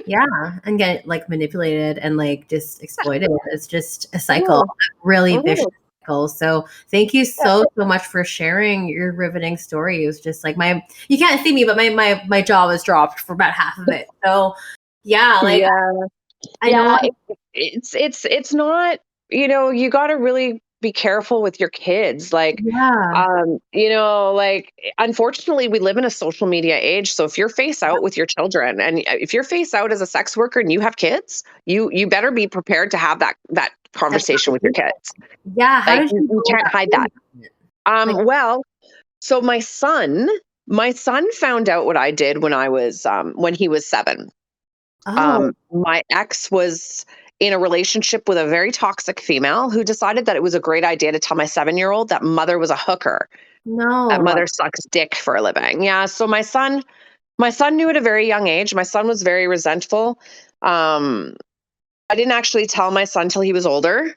[SPEAKER 1] Yeah, and get, like, manipulated and, like, just exploited. It's just a cycle,
[SPEAKER 2] Mhm,
[SPEAKER 1] a really vicious
[SPEAKER 2] mhm.
[SPEAKER 1] cycle. So, thank you
[SPEAKER 2] Yeah.
[SPEAKER 1] so, so much for sharing your riveting story. It was just like you can't see me, but my jaw was dropped for about half of it. So, yeah, like,
[SPEAKER 2] Yeah.
[SPEAKER 1] I know
[SPEAKER 2] Yeah, it's not, you got to really be careful with your kids. Like,
[SPEAKER 1] yeah,
[SPEAKER 2] like unfortunately we live in a social media age. So if you're face out with your children and if you're face out as a sex worker and you have kids, you better be prepared to have that
[SPEAKER 1] that
[SPEAKER 2] conversation with your
[SPEAKER 1] conversation.
[SPEAKER 2] kids.
[SPEAKER 1] Yeah, how
[SPEAKER 2] Like
[SPEAKER 1] did you
[SPEAKER 2] you
[SPEAKER 1] go
[SPEAKER 2] can't
[SPEAKER 1] about
[SPEAKER 2] hide
[SPEAKER 1] doing
[SPEAKER 2] that.
[SPEAKER 1] that? Like,
[SPEAKER 2] Well, so my son found out what I did when he was 7.
[SPEAKER 1] oh,
[SPEAKER 2] My ex was in a relationship with a very toxic female who decided that it was a great idea to tell my 7-year-old that mother was a hooker, that
[SPEAKER 1] no.
[SPEAKER 2] mother sucks dick for a living. Yeah, so my son knew at a very young age. My son was very resentful. Um, I didn't actually tell my son till he was older.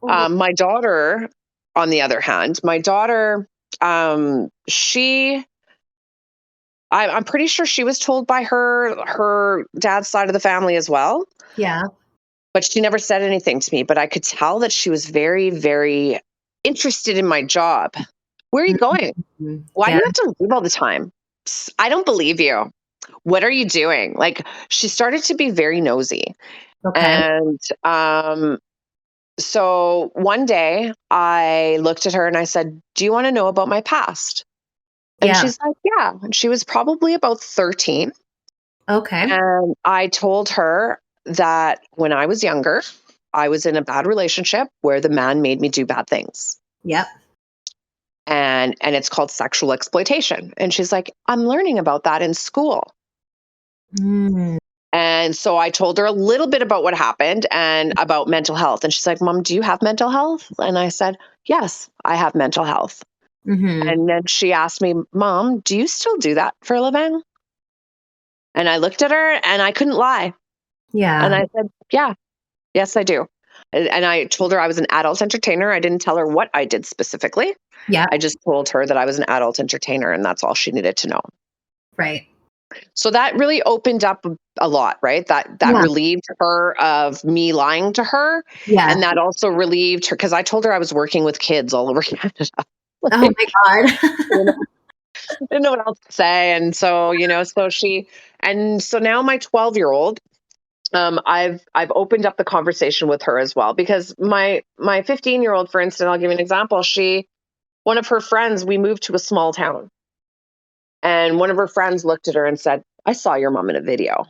[SPEAKER 1] Mhm.
[SPEAKER 2] My daughter, on the other hand, she I'm pretty sure she was told by her dad's side of the family as well.
[SPEAKER 1] Yeah.
[SPEAKER 2] But she never said anything to me, but I could tell that she was very, very interested in my job. Where are you going?
[SPEAKER 1] Mhm.
[SPEAKER 2] Why do
[SPEAKER 1] Yeah,
[SPEAKER 2] you have to leave all the time? I don't believe you. What are you doing? Like, she started to be very nosy.
[SPEAKER 1] okay.
[SPEAKER 2] And so one day I looked at her and I said, do you want to know about my past? And
[SPEAKER 1] Yeah,
[SPEAKER 2] she's like, yeah. And she was probably about 13.
[SPEAKER 1] okay.
[SPEAKER 2] And I told her that when I was younger, I was in a bad relationship where the man made me do bad things.
[SPEAKER 1] Yep.
[SPEAKER 2] And it's called sexual exploitation. And she's like, I'm learning about that in school.
[SPEAKER 1] Mm.
[SPEAKER 2] And so I told her a little bit about what happened and about mental health. And she's like, Mom, do you have mental health? And I said, yes, I have mental health.
[SPEAKER 1] Mhm.
[SPEAKER 2] And then she asked me, Mom, do you still do that for a living? And I looked at her and I couldn't lie. And
[SPEAKER 1] Yeah.
[SPEAKER 2] I said, yeah, yes, I do. And I told her I was an adult entertainer. I didn't tell her what I did specifically.
[SPEAKER 1] Yep.
[SPEAKER 2] I just told her that I was an adult entertainer and that's all she needed to know.
[SPEAKER 1] Right.
[SPEAKER 2] So that really opened up a lot, right? That
[SPEAKER 1] Yeah.
[SPEAKER 2] relieved her of me lying to her.
[SPEAKER 1] Yeah.
[SPEAKER 2] And that also relieved her because I told her I was working with kids all over Canada.
[SPEAKER 1] Oh
[SPEAKER 2] Like,
[SPEAKER 1] my
[SPEAKER 2] you
[SPEAKER 1] god.
[SPEAKER 2] know, I didn't know what else to say. And so, and so now my 12-year-old, I've opened up the conversation with her as well because my 15-year-old, for instance, I'll give you an example. One of her friends, we moved to a small town, and one of her friends looked at her and said, "I saw your mom in a video."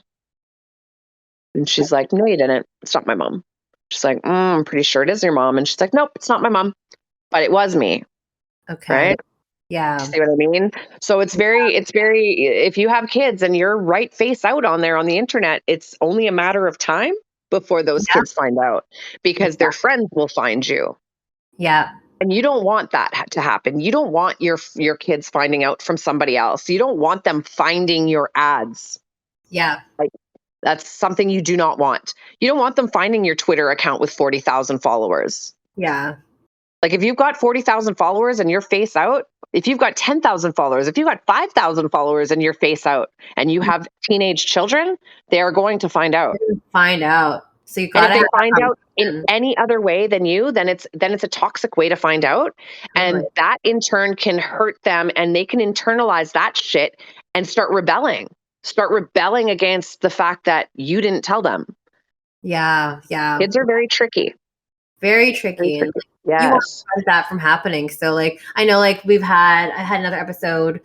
[SPEAKER 2] And she's like, "No, you didn't. It's not my mom." She's like, "I'm pretty sure it is your mom." And she's like, "Nope, it's not my mom, but it was me."
[SPEAKER 1] Okay.
[SPEAKER 2] Right?
[SPEAKER 1] Yeah.
[SPEAKER 2] See what I mean? So it's very, if you have kids and you're right face out on there on the internet, it's only a matter of time before those
[SPEAKER 1] Yeah.
[SPEAKER 2] kids find out because their
[SPEAKER 1] Exactly.
[SPEAKER 2] friends will find you.
[SPEAKER 1] Yeah.
[SPEAKER 2] And you don't want that to happen. You don't want your kids finding out from somebody else. You don't want them finding your ads.
[SPEAKER 1] Yeah.
[SPEAKER 2] Like, that's something you do not want. You don't want them finding your Twitter account with 40,000 followers.
[SPEAKER 1] Yeah.
[SPEAKER 2] Like, if you've got 40,000 followers and you're face out, if you've got 10,000 followers, if you've got 5,000 followers and you're face out and you have teenage children, they are going to find out.
[SPEAKER 1] Find out. So you
[SPEAKER 2] And
[SPEAKER 1] gotta
[SPEAKER 2] if they
[SPEAKER 1] have
[SPEAKER 2] find
[SPEAKER 1] that
[SPEAKER 2] out in
[SPEAKER 1] conversation.
[SPEAKER 2] any other way than you, then it's a toxic way to find out.
[SPEAKER 1] Totally.
[SPEAKER 2] And that in turn can hurt them, and they can internalize that shit and start rebelling. Start rebelling against the fact that you didn't tell them.
[SPEAKER 1] Yeah. Yeah.
[SPEAKER 2] Kids are very tricky.
[SPEAKER 1] Very
[SPEAKER 2] Very
[SPEAKER 1] tricky. And
[SPEAKER 2] tricky.
[SPEAKER 1] you want
[SPEAKER 2] Yes.
[SPEAKER 1] to prevent that from happening. So like I know like I had another episode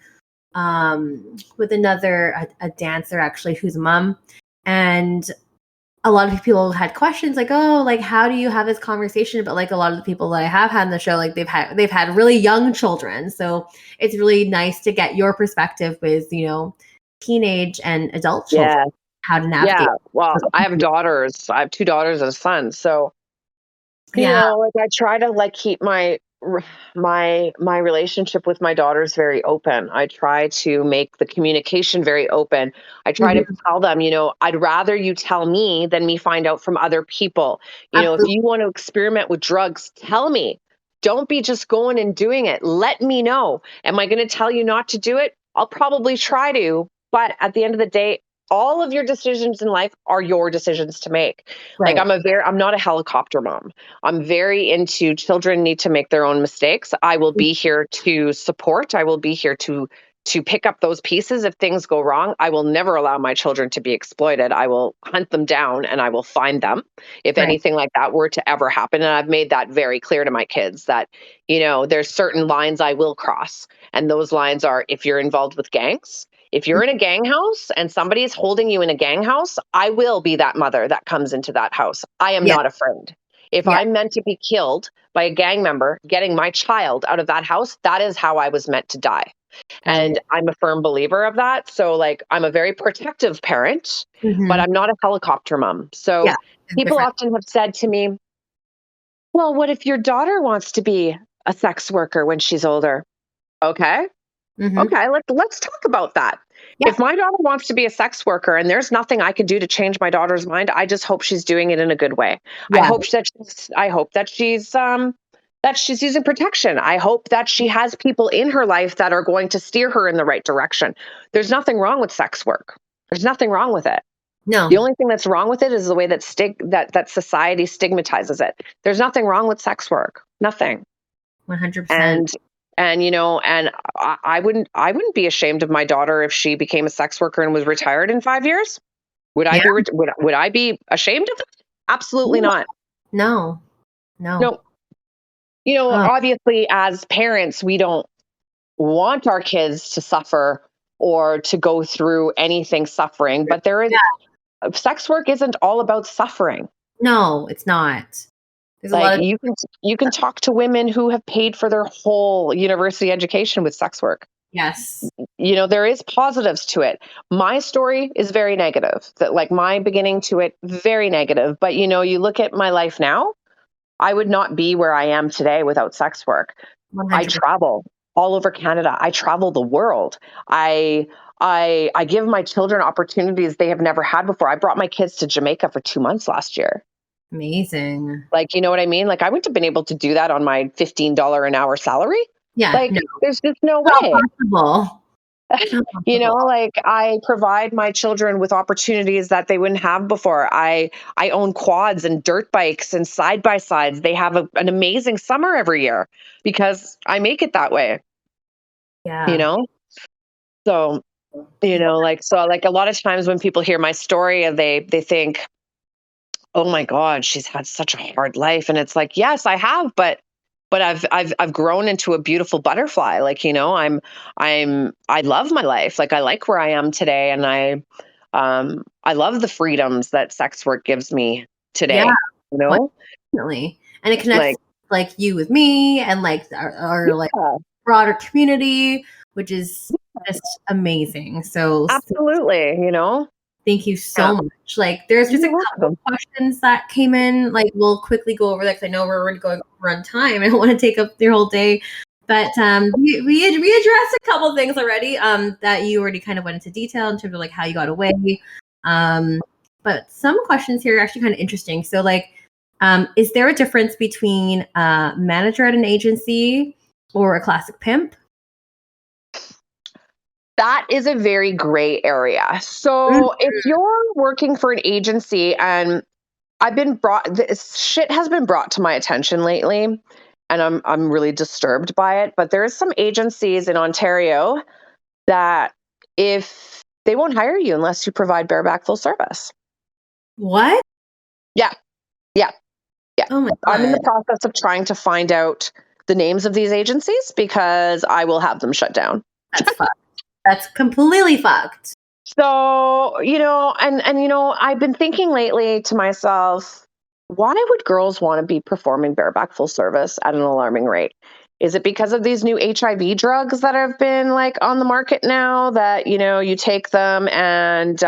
[SPEAKER 1] with a dancer actually who's a mom, and a lot of people had questions like, oh, like how do you have this conversation? But like a lot of the people that I have had in the show, like they've had really young children. So it's really nice to get your perspective with, teenage and adult children,
[SPEAKER 2] Yeah.
[SPEAKER 1] how to navigate.
[SPEAKER 2] Yeah. Well, I have daughters. I have 2 daughters and a son. So,
[SPEAKER 1] Yeah.
[SPEAKER 2] like, I try to like keep my relationship with my daughters very open. I try to make the communication very open. I try to
[SPEAKER 1] Mhm.
[SPEAKER 2] tell them, I'd rather you tell me than me find out from other people. If
[SPEAKER 1] Absolutely.
[SPEAKER 2] you want to experiment with drugs, tell me. Don't be just going and doing it. Let me know. Am I going to tell you not to do it? I'll probably try to, but at the end of the day, all of your decisions in life are your decisions to make. Like,
[SPEAKER 1] Right.
[SPEAKER 2] I'm not a helicopter mom. I'm very into children need to make their own mistakes. I will be here to support. I will be here to pick up those pieces if things go wrong. I will never allow my children to be exploited. I will hunt them down and I will find them if
[SPEAKER 1] Right.
[SPEAKER 2] anything like that were to ever happen. And I've made that very clear to my kids that, there's certain lines I will cross. And those lines are if you're involved with gangs, if you're in a gang house and somebody's holding you in a gang house, I will be that mother that comes into that house. I am
[SPEAKER 1] Yeah.
[SPEAKER 2] not a friend. If
[SPEAKER 1] Yeah.
[SPEAKER 2] I'm meant to be killed by a gang member, getting my child out of that house, that is how I was meant to die.
[SPEAKER 1] Right.
[SPEAKER 2] And I'm a firm believer of that. So, like, I'm a very protective parent, but
[SPEAKER 1] Mhm.
[SPEAKER 2] I'm not a helicopter mom.
[SPEAKER 1] Yeah.
[SPEAKER 2] So,
[SPEAKER 1] It's
[SPEAKER 2] people
[SPEAKER 1] different.
[SPEAKER 2] often have said to me, well, what if your daughter wants to be a sex worker when she's older? Okay.
[SPEAKER 1] Mhm.
[SPEAKER 2] Okay, let's talk about that.
[SPEAKER 1] Yeah.
[SPEAKER 2] If my daughter wants to be a sex worker and there's nothing I can do to change my daughter's mind, I just hope she's doing it in a good way.
[SPEAKER 1] Yeah.
[SPEAKER 2] I hope that she's using protection. I hope that she has people in her life that are going to steer her in the right direction. There's nothing wrong with sex work. There's nothing wrong with it.
[SPEAKER 1] No.
[SPEAKER 2] The only thing that's wrong with it is the way that that society stigmatizes it. There's nothing wrong with sex work. Nothing.
[SPEAKER 1] 100%.
[SPEAKER 2] And I wouldn't be ashamed of my daughter if she became a sex worker and was retired in 5 years. Would I
[SPEAKER 1] Yeah.
[SPEAKER 2] be would I be ashamed of it? Absolutely not.
[SPEAKER 1] No. No.
[SPEAKER 2] No.
[SPEAKER 1] Oh,
[SPEAKER 2] Obviously, as parents, we don't want our kids to suffer or to go through anything suffering, but
[SPEAKER 1] yeah.
[SPEAKER 2] sex work isn't all about suffering.
[SPEAKER 1] No, it's not. There's a
[SPEAKER 2] Like,
[SPEAKER 1] lot of
[SPEAKER 2] you can talk to women who have paid for their whole university education with sex work.
[SPEAKER 1] yes.
[SPEAKER 2] There is positives to it. My story is very negative. That, like, my beginning to it, very negative. But you look at my life now, I would not be where I am today without sex work. I
[SPEAKER 1] 100%.
[SPEAKER 2] travel all over Canada. I travel the world. I give my children opportunities they have never had before. I brought my kids to Jamaica for 2 months last year.
[SPEAKER 1] Amazing.
[SPEAKER 2] Like, you know what I mean? Like, I wouldn't have been able to do that on my $15 an hour salary.
[SPEAKER 1] Yeah,
[SPEAKER 2] Like,
[SPEAKER 1] no,
[SPEAKER 2] there's just no
[SPEAKER 1] not
[SPEAKER 2] way.
[SPEAKER 1] possible. Not possible.
[SPEAKER 2] Like, I provide my children with opportunities that they wouldn't have before. I own quads and dirt bikes and side by sides. They have an amazing summer every year because I make it that way, you
[SPEAKER 1] Yeah.
[SPEAKER 2] know? So, like a lot of times when people hear my story and they think, oh my God, she's had such a hard life. And it's like, yes, I have, but I've grown into a beautiful butterfly. Like, I love my life. Like, I like where I am today. And I love the freedoms that sex work gives me
[SPEAKER 1] Yeah,
[SPEAKER 2] today, you know?
[SPEAKER 1] definitely. And it connects
[SPEAKER 2] Like,
[SPEAKER 1] like you with me and like our like
[SPEAKER 2] yeah,
[SPEAKER 1] broader community, which is just amazing. So
[SPEAKER 2] absolutely,
[SPEAKER 1] Thank you so
[SPEAKER 2] Yeah.
[SPEAKER 1] much. Like, there's just a
[SPEAKER 2] You're
[SPEAKER 1] couple
[SPEAKER 2] welcome.
[SPEAKER 1] questions that came in. Like, we'll quickly go over that because I know we're already going over on time. I don't want to take up your whole day. But we addressed a couple things already that you already kind of went into detail in terms of like how you got away. But some questions here are actually kind of interesting. So, like, is there a difference between a manager at an agency or a classic pimp?
[SPEAKER 2] That is a very gray area. So if you're working for an agency, and this shit has been brought to my attention lately, and I'm really disturbed by it. But there is some agencies in Ontario that if they won't hire you unless you provide bareback full service.
[SPEAKER 1] What?
[SPEAKER 2] Yeah, yeah, yeah.
[SPEAKER 1] Oh my
[SPEAKER 2] I'm in the
[SPEAKER 1] god,
[SPEAKER 2] process of trying to find out the names of these agencies because I will have them shut down.
[SPEAKER 1] that's fucked. That's completely fucked.
[SPEAKER 2] So, I've been thinking lately to myself, why would girls want to be performing bareback full service at an alarming rate? Is it because of these new HIV drugs that have been like on the market now that, you take them and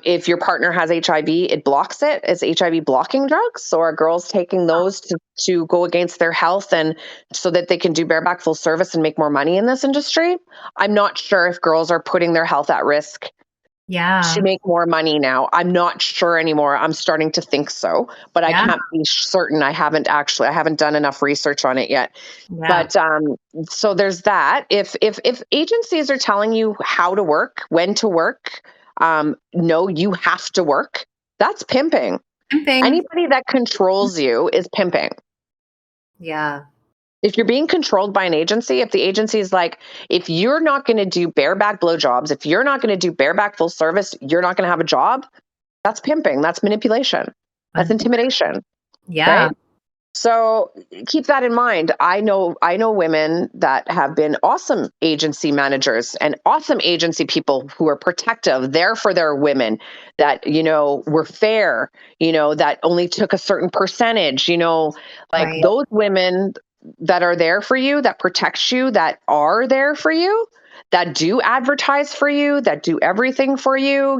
[SPEAKER 2] if your partner has HIV, it blocks it. It's HIV blocking drugs. So are girls taking those to go against their health and so that they can do bareback full service and make more money in this industry? I'm not sure if girls are putting their health at risk to
[SPEAKER 1] Yeah.
[SPEAKER 2] make more money now. I'm not sure anymore. I'm starting to think so, but I
[SPEAKER 1] Yeah.
[SPEAKER 2] can't be certain. I haven't done enough research on it yet.
[SPEAKER 1] Yeah.
[SPEAKER 2] But so there's that. If agencies are telling you how to work, when to work, no, you have to work. That's pimping.
[SPEAKER 1] Pimping.
[SPEAKER 2] Anybody that controls you is pimping.
[SPEAKER 1] Yeah.
[SPEAKER 2] If you're being controlled by an agency, if the agency is like, if you're not going to do bareback blowjobs, if you're not going to do bareback full service, you're not going to have a job. That's pimping. That's manipulation. That's intimidation.
[SPEAKER 1] Yeah.
[SPEAKER 2] Right. So keep that in mind. I know women that have been awesome agency managers and awesome agency people who are protective, there for their women, that, were fair, that only took a certain percentage, like
[SPEAKER 1] Right.
[SPEAKER 2] those women that are there for you, that protects you, that are there for you, that do advertise for you, that do everything for you,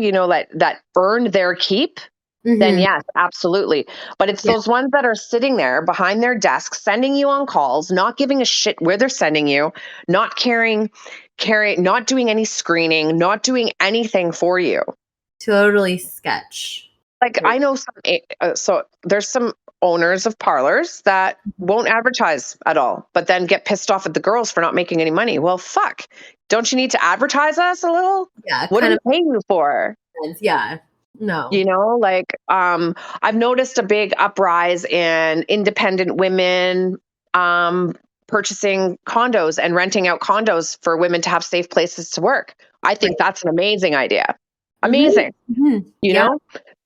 [SPEAKER 2] that earned their keep, then
[SPEAKER 1] Mm-hmm.
[SPEAKER 2] yes, absolutely. But it's
[SPEAKER 1] Yeah.
[SPEAKER 2] those ones that are sitting there behind their desks, sending you on calls, not giving a shit where they're sending you, not not doing any screening, not doing anything for you.
[SPEAKER 1] Totally sketch.
[SPEAKER 2] Like I know so there's some owners of parlors that won't advertise at all, but then get pissed off at the girls for not making any money. Well, fuck. Don't you need to advertise us a little?
[SPEAKER 1] Yeah.
[SPEAKER 2] What are
[SPEAKER 1] Kind
[SPEAKER 2] we
[SPEAKER 1] of
[SPEAKER 2] paying you for?
[SPEAKER 1] sense. Yeah. No.
[SPEAKER 2] I've noticed a big uprise in independent women um purchasing condos and renting out condos for women to have safe places to work. I
[SPEAKER 1] Right.
[SPEAKER 2] think that's an amazing idea.
[SPEAKER 1] Mm-hmm.
[SPEAKER 2] Amazing.
[SPEAKER 1] Mm-hmm.
[SPEAKER 2] you
[SPEAKER 1] Yeah.
[SPEAKER 2] know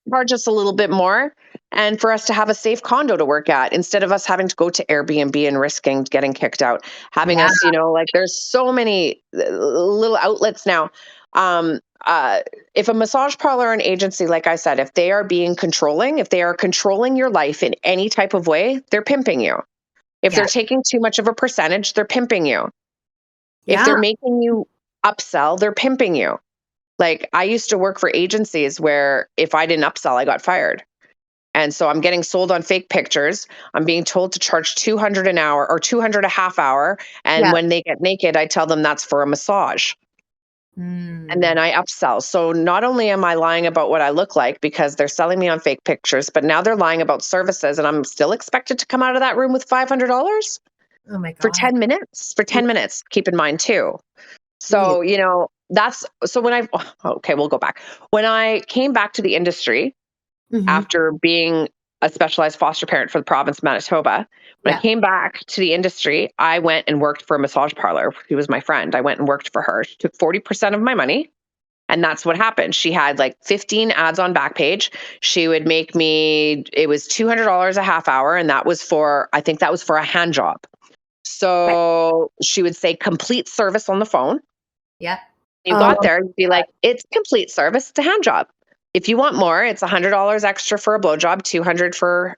[SPEAKER 2] Charge us a little bit more and for us to have a safe condo to work at instead of us having to go to Airbnb and risking getting kicked out. Having
[SPEAKER 1] Yeah.
[SPEAKER 2] us, like there's so many little outlets now. Um, uh, if a massage parlor or an agency, like I said, if they are being controlling, if they are controlling your life in any type of way, they're pimping you. If
[SPEAKER 1] Yeah.
[SPEAKER 2] they're taking too much of a percentage, they're pimping you. If
[SPEAKER 1] Yeah.
[SPEAKER 2] they're making you upsell, they're pimping you. Like I used to work for agencies where if I didn't upsell, I got fired. And so I'm getting sold on fake pictures. I'm being told to charge 200 an hour or 200 a half hour. And
[SPEAKER 1] Yeah.
[SPEAKER 2] when they get naked, I tell them that's for a massage. And then
[SPEAKER 1] Mm.
[SPEAKER 2] I upsell. So not only am I lying about what I look like because they're selling me on fake pictures, but now they're lying about services. And I'm still expected to come out of that room with $500
[SPEAKER 1] Oh my
[SPEAKER 2] for
[SPEAKER 1] god.
[SPEAKER 2] 10 minutes. For 10 minutes, keep in mind too.
[SPEAKER 1] Jeez.
[SPEAKER 2] So, that's so when okay, we'll go back. When I came back to the industry,
[SPEAKER 1] Mm-hmm.
[SPEAKER 2] after being a specialized foster parent for the province of Manitoba. When I
[SPEAKER 1] Yeah.
[SPEAKER 2] came back to the industry, I went and worked for a massage parlor. She was my friend. I went and worked for her. She took 40% of my money. And that's what happened. She had like 15 ads on Backpage. She would make me, it was $200 a half hour. And I think that was for a hand job.
[SPEAKER 1] Right.
[SPEAKER 2] So she would say complete service on the phone.
[SPEAKER 1] Yeah.
[SPEAKER 2] You
[SPEAKER 1] Oh
[SPEAKER 2] got there, you'd be like, it's complete service. It's a hand job. If you want more, it's $100 extra for a blowjob, 200 for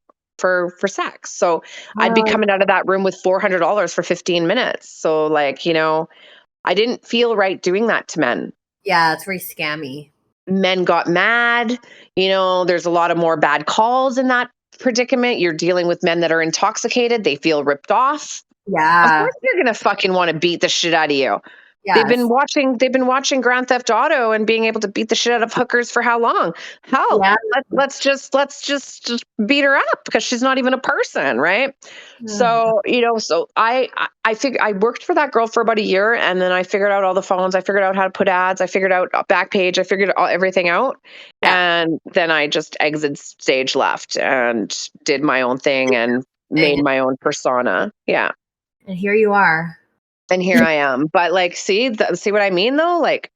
[SPEAKER 2] sex. So I'd be
[SPEAKER 1] god.
[SPEAKER 2] coming out of that room with $400 for 15 minutes. So like, I didn't feel right doing that to men.
[SPEAKER 1] Yeah. It's very scammy.
[SPEAKER 2] Men got mad. There's a lot of more bad calls in that predicament. You're dealing with men that are intoxicated. They feel ripped off. Of
[SPEAKER 1] Yeah.
[SPEAKER 2] course they're going to fucking want to beat the shit out of you.
[SPEAKER 1] Yes.
[SPEAKER 2] They've been watching Grand Theft Auto and being able to beat the shit out of hookers for how long? Hell,
[SPEAKER 1] Yeah.
[SPEAKER 2] let's just beat her up because she's not even a person, right?
[SPEAKER 1] Oh my God.
[SPEAKER 2] So I figured I worked for that girl for about a year, and then I figured out all the phones. I figured out how to put ads. I figured out Backpage. I figured everything out,
[SPEAKER 1] Yeah.
[SPEAKER 2] and then I just exit stage left and did my own thing and made my own persona. Yeah.
[SPEAKER 1] And here you are.
[SPEAKER 2] And here I am. But like, see what I mean though? Like,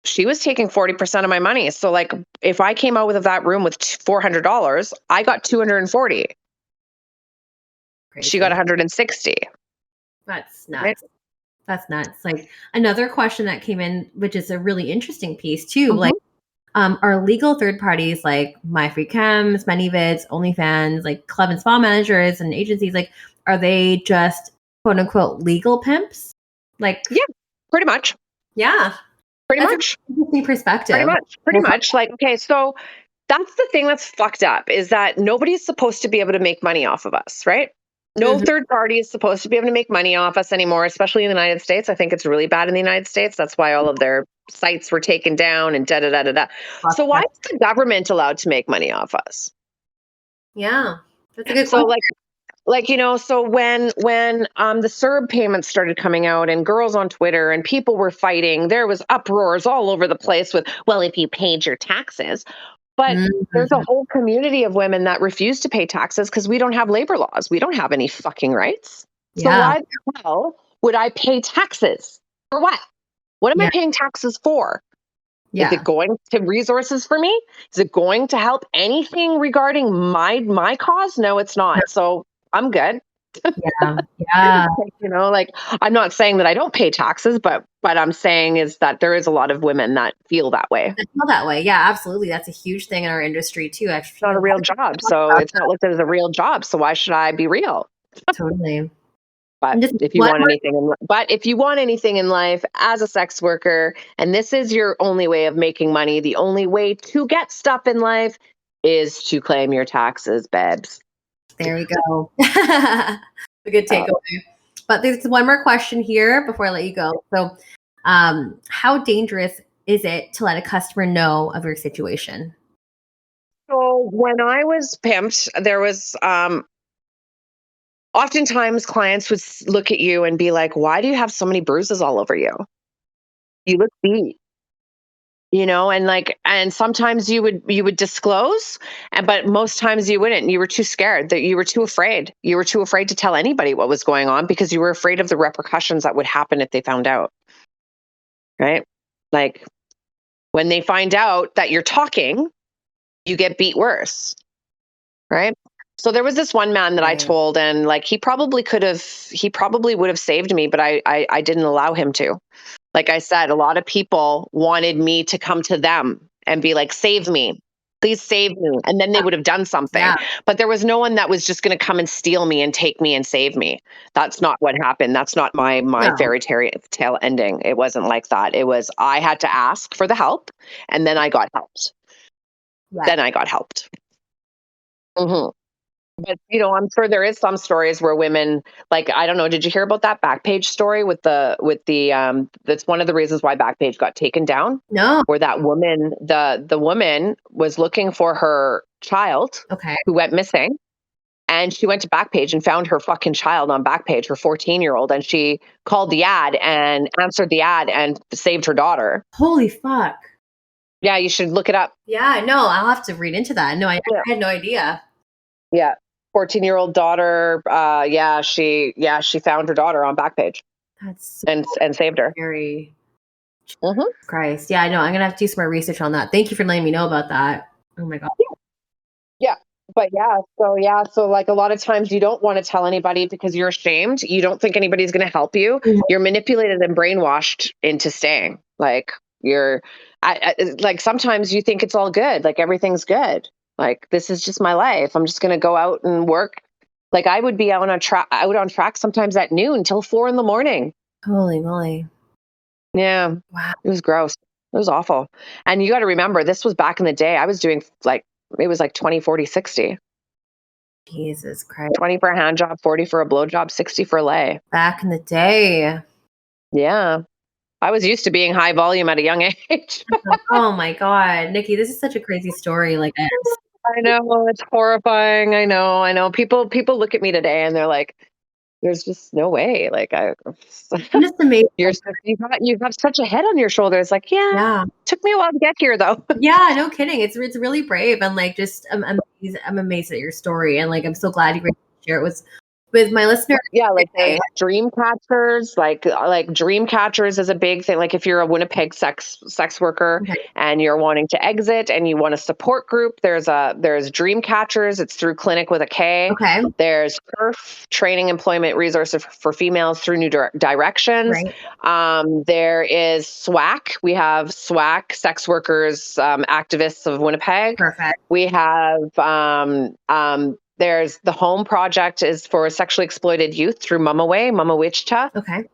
[SPEAKER 2] she was taking 40% of my money. So like, if I came out of that room with $400, I got 240. She got
[SPEAKER 1] Crazy.
[SPEAKER 2] 160.
[SPEAKER 1] That's
[SPEAKER 2] Right?
[SPEAKER 1] nuts. That's nuts. Like another question that came in, which is a really interesting piece too.
[SPEAKER 2] Mhm.
[SPEAKER 1] Like, are legal third parties like My Free Chems, ManyVids, OnlyFans, like club and spa managers and agencies, like, are they just quote unquote legal pimps? Like,
[SPEAKER 2] Yeah, pretty much.
[SPEAKER 1] yeah,
[SPEAKER 2] Pretty
[SPEAKER 1] that's an
[SPEAKER 2] much.
[SPEAKER 1] interesting
[SPEAKER 2] Pretty
[SPEAKER 1] perspective.
[SPEAKER 2] much. Pretty much. Like, okay, so that's the thing that's fucked up is that nobody's supposed to be able to make money off of us, right? No
[SPEAKER 1] Mhm.
[SPEAKER 2] third party is supposed to be able to make money off us anymore, especially in the United States. I think it's really bad in the United States. That's why all of their sites were taken down and da da da da da. So why is the government allowed to make money off us?
[SPEAKER 1] Yeah, that's a good
[SPEAKER 2] So
[SPEAKER 1] question.
[SPEAKER 2] so when the CERB payments started coming out and girls on Twitter and people were fighting, there was uproars all over the place with, well, if you paid your taxes. But there's a
[SPEAKER 1] Mhm.
[SPEAKER 2] whole community of women that refuse to pay taxes because we don't have labor laws. We don't have any fucking rights. So
[SPEAKER 1] Yeah,
[SPEAKER 2] why the hell would I pay taxes? For what? What am I
[SPEAKER 1] yeah,
[SPEAKER 2] paying taxes for? Is it
[SPEAKER 1] yeah,
[SPEAKER 2] going to resources for me? Is it going to help anything regarding my cause? No, it's not. So I'm good.
[SPEAKER 1] yeah, yeah.
[SPEAKER 2] Like I'm not saying that I don't pay taxes, but what I'm saying is that there is a lot of women that feel that way.
[SPEAKER 1] I feel that way. Yeah, absolutely. That's a huge thing in our industry too. Actually,
[SPEAKER 2] Not
[SPEAKER 1] a
[SPEAKER 2] a
[SPEAKER 1] lot
[SPEAKER 2] real
[SPEAKER 1] of people
[SPEAKER 2] job.
[SPEAKER 1] talk
[SPEAKER 2] So
[SPEAKER 1] about
[SPEAKER 2] it's not looked at as a real job. So why should I be real?
[SPEAKER 1] that. Totally.
[SPEAKER 2] But
[SPEAKER 1] And just
[SPEAKER 2] if you
[SPEAKER 1] one
[SPEAKER 2] want
[SPEAKER 1] more.
[SPEAKER 2] anything in life as a sex worker, and this is your only way of making money, the only way to get stuff in life is to claim your taxes, babes.
[SPEAKER 1] There we go. A good
[SPEAKER 2] Uh,
[SPEAKER 1] takeaway. But there's one more question here before I let you go. So, how dangerous is it to let a customer know of your situation?
[SPEAKER 2] so when I was pimped, there was oftentimes clients would look at you and be like, "Why do you have so many bruises all over you? You look beat." And sometimes you would disclose, but most times you wouldn't. You were too scared, that you were too afraid. You were too afraid to tell anybody what was going on because you were afraid of the repercussions that would happen if they found out, right? Like when they find out that you're talking, you get beat worse, right? So there was this one man that I
[SPEAKER 1] Right.
[SPEAKER 2] told, and like he probably would have saved me, but I didn't allow him to. Like I said, a lot of people wanted me to come to them and be like, save me, please save me. And then they would have done something.
[SPEAKER 1] Yeah.
[SPEAKER 2] But there was no one that was just going to come and steal me and take me and save me. That's not what happened. That's not my
[SPEAKER 1] No.
[SPEAKER 2] fairy tale ending. It wasn't like that. It was, I had to ask for the help, and then I got helped.
[SPEAKER 1] Yeah.
[SPEAKER 2] Then I got helped. hmm But I'm sure there is some stories where women, like, I don't know, did you hear about that Backpage story with the that's one of the reasons why Backpage got taken down,
[SPEAKER 1] No.
[SPEAKER 2] where that woman, the woman was looking for her child
[SPEAKER 1] Okay.
[SPEAKER 2] who went missing, and she went to Backpage and found her fucking child on Backpage, her 14-year-old, and she called the ad and answered the ad and saved her daughter.
[SPEAKER 1] Holy fuck.
[SPEAKER 2] Yeah, you should look it up.
[SPEAKER 1] Yeah. No, I'll have to read into that. No, I
[SPEAKER 2] Yeah.
[SPEAKER 1] had no idea.
[SPEAKER 2] Yeah. 14-year-old daughter, she found her daughter on Backpage
[SPEAKER 1] That's so
[SPEAKER 2] and saved her.
[SPEAKER 1] scary.
[SPEAKER 2] hmm
[SPEAKER 1] Christ. Yeah, I know. I'm gonna have to do some more research on that. Thank you for letting me know about that. Oh my god.
[SPEAKER 2] Yeah. But so like a lot of times you don't want to tell anybody because you're ashamed. You don't think anybody's going to help you.
[SPEAKER 1] Mhm.
[SPEAKER 2] You're manipulated and brainwashed into staying. Like like sometimes you think it's all good, like everything's good. Like this is just my life. I'm just going to go out and work. Like I would be out on track sometimes at noon till 4 a.m.
[SPEAKER 1] Holy moly.
[SPEAKER 2] Yeah,
[SPEAKER 1] Wow.
[SPEAKER 2] it was gross. It was awful. And you got to remember, this was back in the day. I was doing it was like 20, 40, 60.
[SPEAKER 1] Jesus Christ.
[SPEAKER 2] 20 for a hand job, 40 for a blow job, 60 for lay.
[SPEAKER 1] Back in the day.
[SPEAKER 2] Yeah. I was used to being high volume at a young age.
[SPEAKER 1] Oh my God. Nikki, this is such a crazy story. Like,
[SPEAKER 2] I know, it's horrifying. I know. People look at me today and they're like, there's just no way. Like
[SPEAKER 1] I'm just amazed.
[SPEAKER 2] you have such a head on your shoulders. Like, yeah. Took me a while to get here though.
[SPEAKER 1] Yeah, no kidding. It's really brave, and like just I'm amazed at your story, and like I'm so glad you were able to share it with my listeners.
[SPEAKER 2] Yeah, like dream catchers, like dream catchers is a big thing. Like if you're a Winnipeg sex worker and you're wanting to exit and you want a support group, there's dream catchers. It's through Clinic with a K.
[SPEAKER 1] Okay.
[SPEAKER 2] There's PERF, training employment resources for females through New Directions.
[SPEAKER 1] Right.
[SPEAKER 2] There is SWAC. We have SWAC, Sex Workers Activists of Winnipeg.
[SPEAKER 1] Perfect.
[SPEAKER 2] We have there's the Home Project is for sexually exploited youth through Mama Wichita.
[SPEAKER 1] Okay.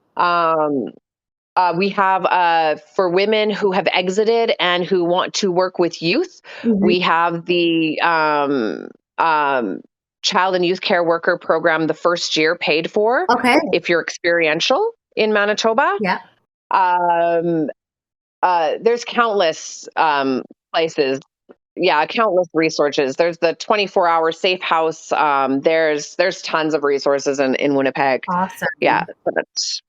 [SPEAKER 2] We have for women who have exited and who want to work with youth. We have the Child and Youth Care Worker Program, the first year paid for.
[SPEAKER 1] Okay.
[SPEAKER 2] If you're experiential in Manitoba.
[SPEAKER 1] Yeah.
[SPEAKER 2] There's countless places. Yeah, countless resources. There's the 24-hour safe house. There's tons of resources in Winnipeg.
[SPEAKER 1] Awesome.
[SPEAKER 2] Yeah,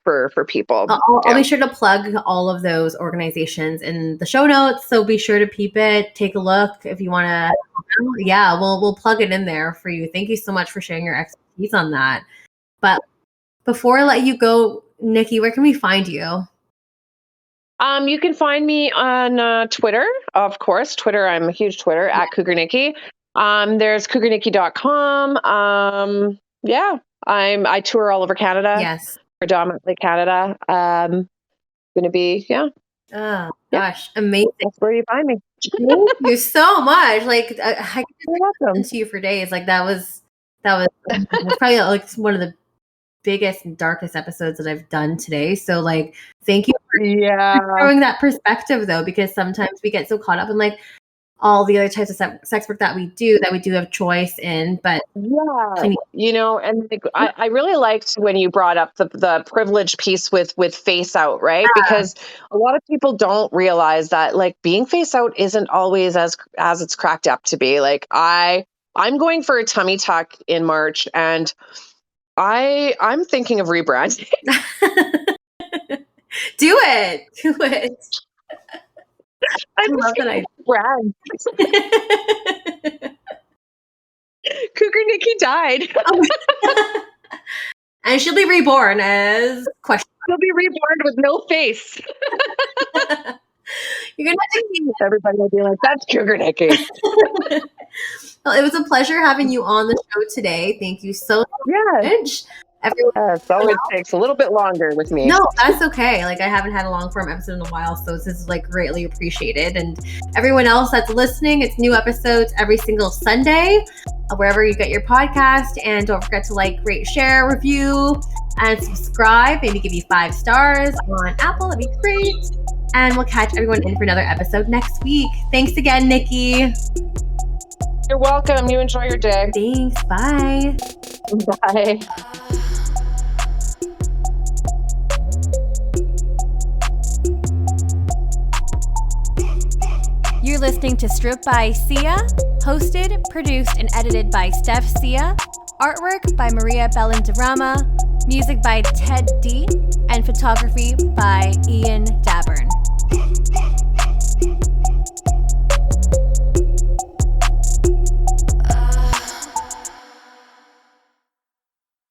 [SPEAKER 2] for people.
[SPEAKER 1] I'll be sure to plug all of those organizations in the show notes. So be sure to peep it, take a look if you want to. Yeah, we'll plug it in there for you. Thank you so much for sharing your expertise on that. But before I let you go, Nikki, where can we find you?
[SPEAKER 2] You can find me on Twitter, of course. Twitter, I'm a huge Twitter at Cougar Nikki. There's cougarnikki.com. Yeah, I tour all over Canada.
[SPEAKER 1] Yes,
[SPEAKER 2] predominantly Canada. Going to be
[SPEAKER 1] Oh gosh, amazing!
[SPEAKER 2] That's where you find me.
[SPEAKER 1] Thank you so much. Like I could listen to you for days. Like that was probably like one of the biggest and darkest episodes that I've done today. So like, thank you for showing that perspective though, because sometimes we get so caught up in like all the other types of sex work that we do have choice in. But
[SPEAKER 2] and like, I really liked when you brought up the privilege piece with face out, right? Because a lot of people don't realize that like being face out isn't always as it's cracked up to be. Like I'm going for a tummy tuck in March, and I'm thinking of rebranding.
[SPEAKER 1] Do it.
[SPEAKER 2] I love that I brand. Cougar Nikki died.
[SPEAKER 1] And she'll be reborn as question.
[SPEAKER 2] She'll be reborn with no face.
[SPEAKER 1] You're gonna have to
[SPEAKER 2] everybody will be like, that's Cougar Nikki.
[SPEAKER 1] Well, it was a pleasure having you on the show today. Thank you so much.
[SPEAKER 2] It always takes a little bit longer with me.
[SPEAKER 1] No, that's okay. Like I haven't had a long form episode in a while, so this is like greatly appreciated. And everyone else that's listening, it's new episodes every single Sunday, wherever you get your podcast. And don't forget to like, rate, share, review, and subscribe. Maybe give you 5 stars on Apple. That'd be great. And we'll catch everyone in for another episode next week. Thanks again, Nikki.
[SPEAKER 2] You're welcome. You enjoy your day.
[SPEAKER 1] Thanks. Bye.
[SPEAKER 2] Bye.
[SPEAKER 3] You're listening to Strip by Sia, hosted, produced, and edited by Steph Sia, artwork by Maria Bellandarama, music by Ted D, and photography by Ian Dabburn.